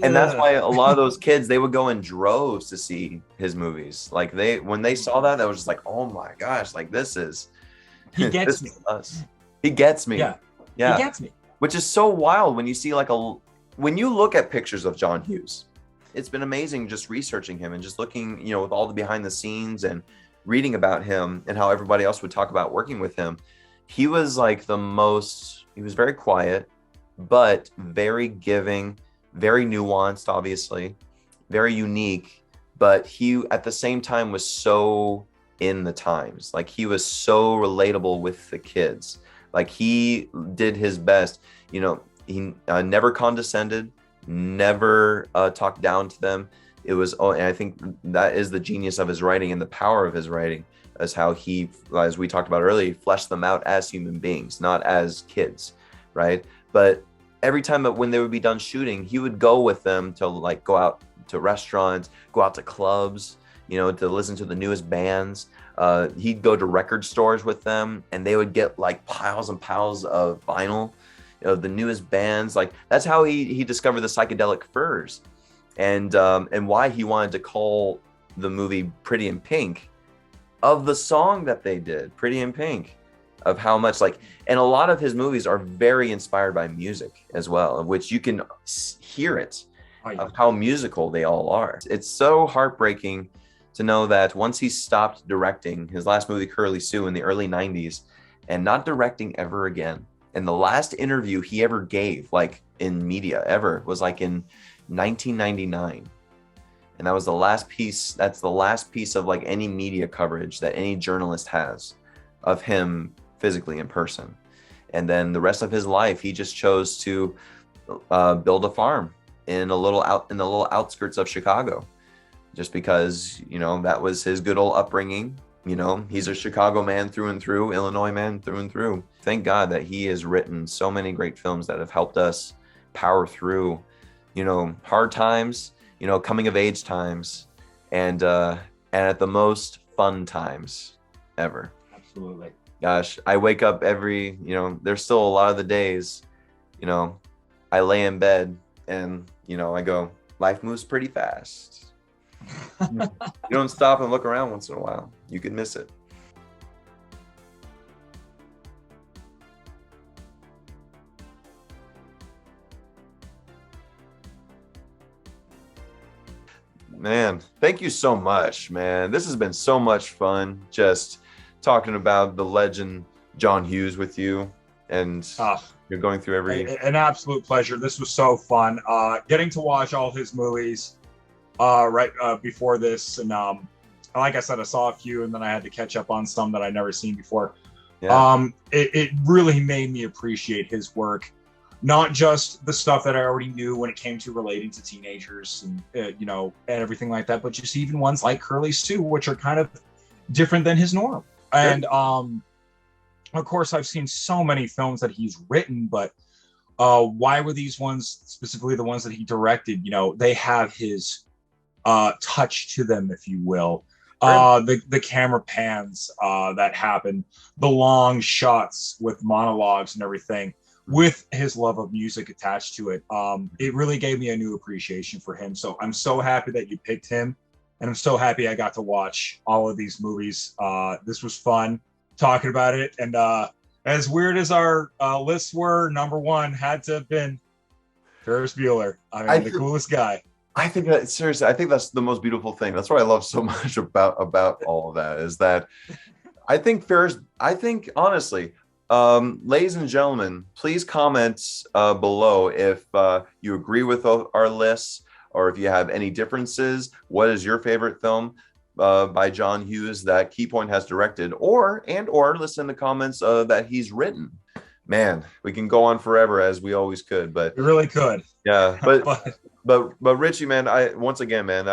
And that's why a lot of those kids, they would go in droves to see his movies. Like when they saw that was just like, oh my gosh, like he gets me. Us. He gets me. Yeah. He gets me. Which is so wild when you see when you look at pictures of John Hughes. It's been amazing just researching him and just looking, you know, with all the behind the scenes and reading about him and how everybody else would talk about working with him. He was like he was very quiet, but very giving, very nuanced, obviously, very unique. But he, at the same time, was so in the times. Like he was so relatable with the kids. Like he did his best, you know, he never condescended, never talked down to them. It was, and I think that is the genius of his writing and the power of his writing, is how he, as we talked about earlier, fleshed them out as human beings, not as kids, right? But every time when they would be done shooting, he would go with them to like go out to restaurants, go out to clubs, you know, to listen to the newest bands. He'd go to record stores with them and they would get like piles and piles of vinyl, you know, the newest bands. Like that's how he discovered the psychedelic furs and why he wanted to call the movie Pretty in Pink of the song that they did, Pretty in Pink, of how much like, and a lot of his movies are very inspired by music as well, of which you can hear it, of how musical they all are. It's so heartbreaking to know that once he stopped directing his last movie, Curly Sue, in the early 90s, and not directing ever again. And the last interview he ever gave, like in media ever, was like in 1999. And that was the last piece. That's the last piece of like any media coverage that any journalist has of him physically in person. And then the rest of his life, he just chose to build a farm in the little outskirts of Chicago, just because, you know, that was his good old upbringing. You know, he's a Chicago man through and through, Illinois man through and through. Thank God that he has written so many great films that have helped us power through, you know, hard times, you know, coming of age times, and at the most fun times ever. Absolutely. Gosh, I wake up every, you know, there's still a lot of the days, you know, I lay in bed and, you know, I go, life moves pretty fast. You don't stop and look around once in a while, you can miss it. Man, thank you so much, man. This has been so much fun, just talking about the legend John Hughes with you, and you're going through an absolute pleasure. This was so fun, getting to watch all his movies right before this, and like I said, I saw a few, and then I had to catch up on some that I'd never seen before. It really made me appreciate his work, not just the stuff that I already knew when it came to relating to teenagers and you know, and everything like that, but just even ones like Curly Sue, which are kind of different than his norm. And of course, I've seen so many films that he's written, but why were these ones, specifically the ones that he directed, you know, they have his touch to them, if you will. The camera pans that happen, the long shots with monologues and everything, with his love of music attached to it. It really gave me a new appreciation for him. So I'm so happy that you picked him, and I'm so happy I got to watch all of these movies. This was fun talking about it. And as weird as our lists were, number one had to have been Ferris Bueller. I mean, the coolest guy. I think that, seriously, I think that's the most beautiful thing. That's what I love so much about all of that, is that I think honestly, ladies and gentlemen, please comment below if you agree with our lists, or if you have any differences. What is your favorite film by John Hughes that Key Point has directed, or listen in the comments that he's written? Man, we can go on forever, as we always could, but we really could. Yeah, but Richie, man, I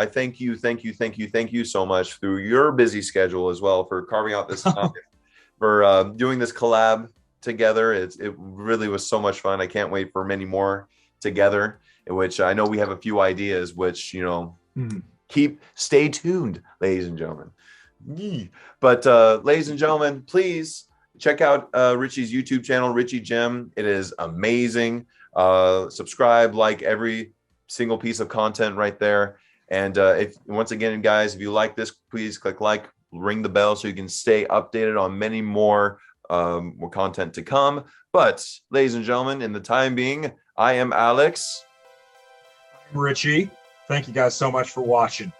thank you so much through your busy schedule as well for carving out this time, for doing this collab together. It really was so much fun. I can't wait for many more together, in which I know we have a few ideas, which, you know, stay tuned, ladies and gentlemen. But ladies and gentlemen, please check out Richie's YouTube channel, Richie Gem. It is amazing. Subscribe, like every single piece of content right there. And if once again, guys, if you like this, please click like, ring the bell so you can stay updated on many more content to come. But ladies and gentlemen, in the time being, I am Alex. I'm Richie. Thank you guys so much for watching.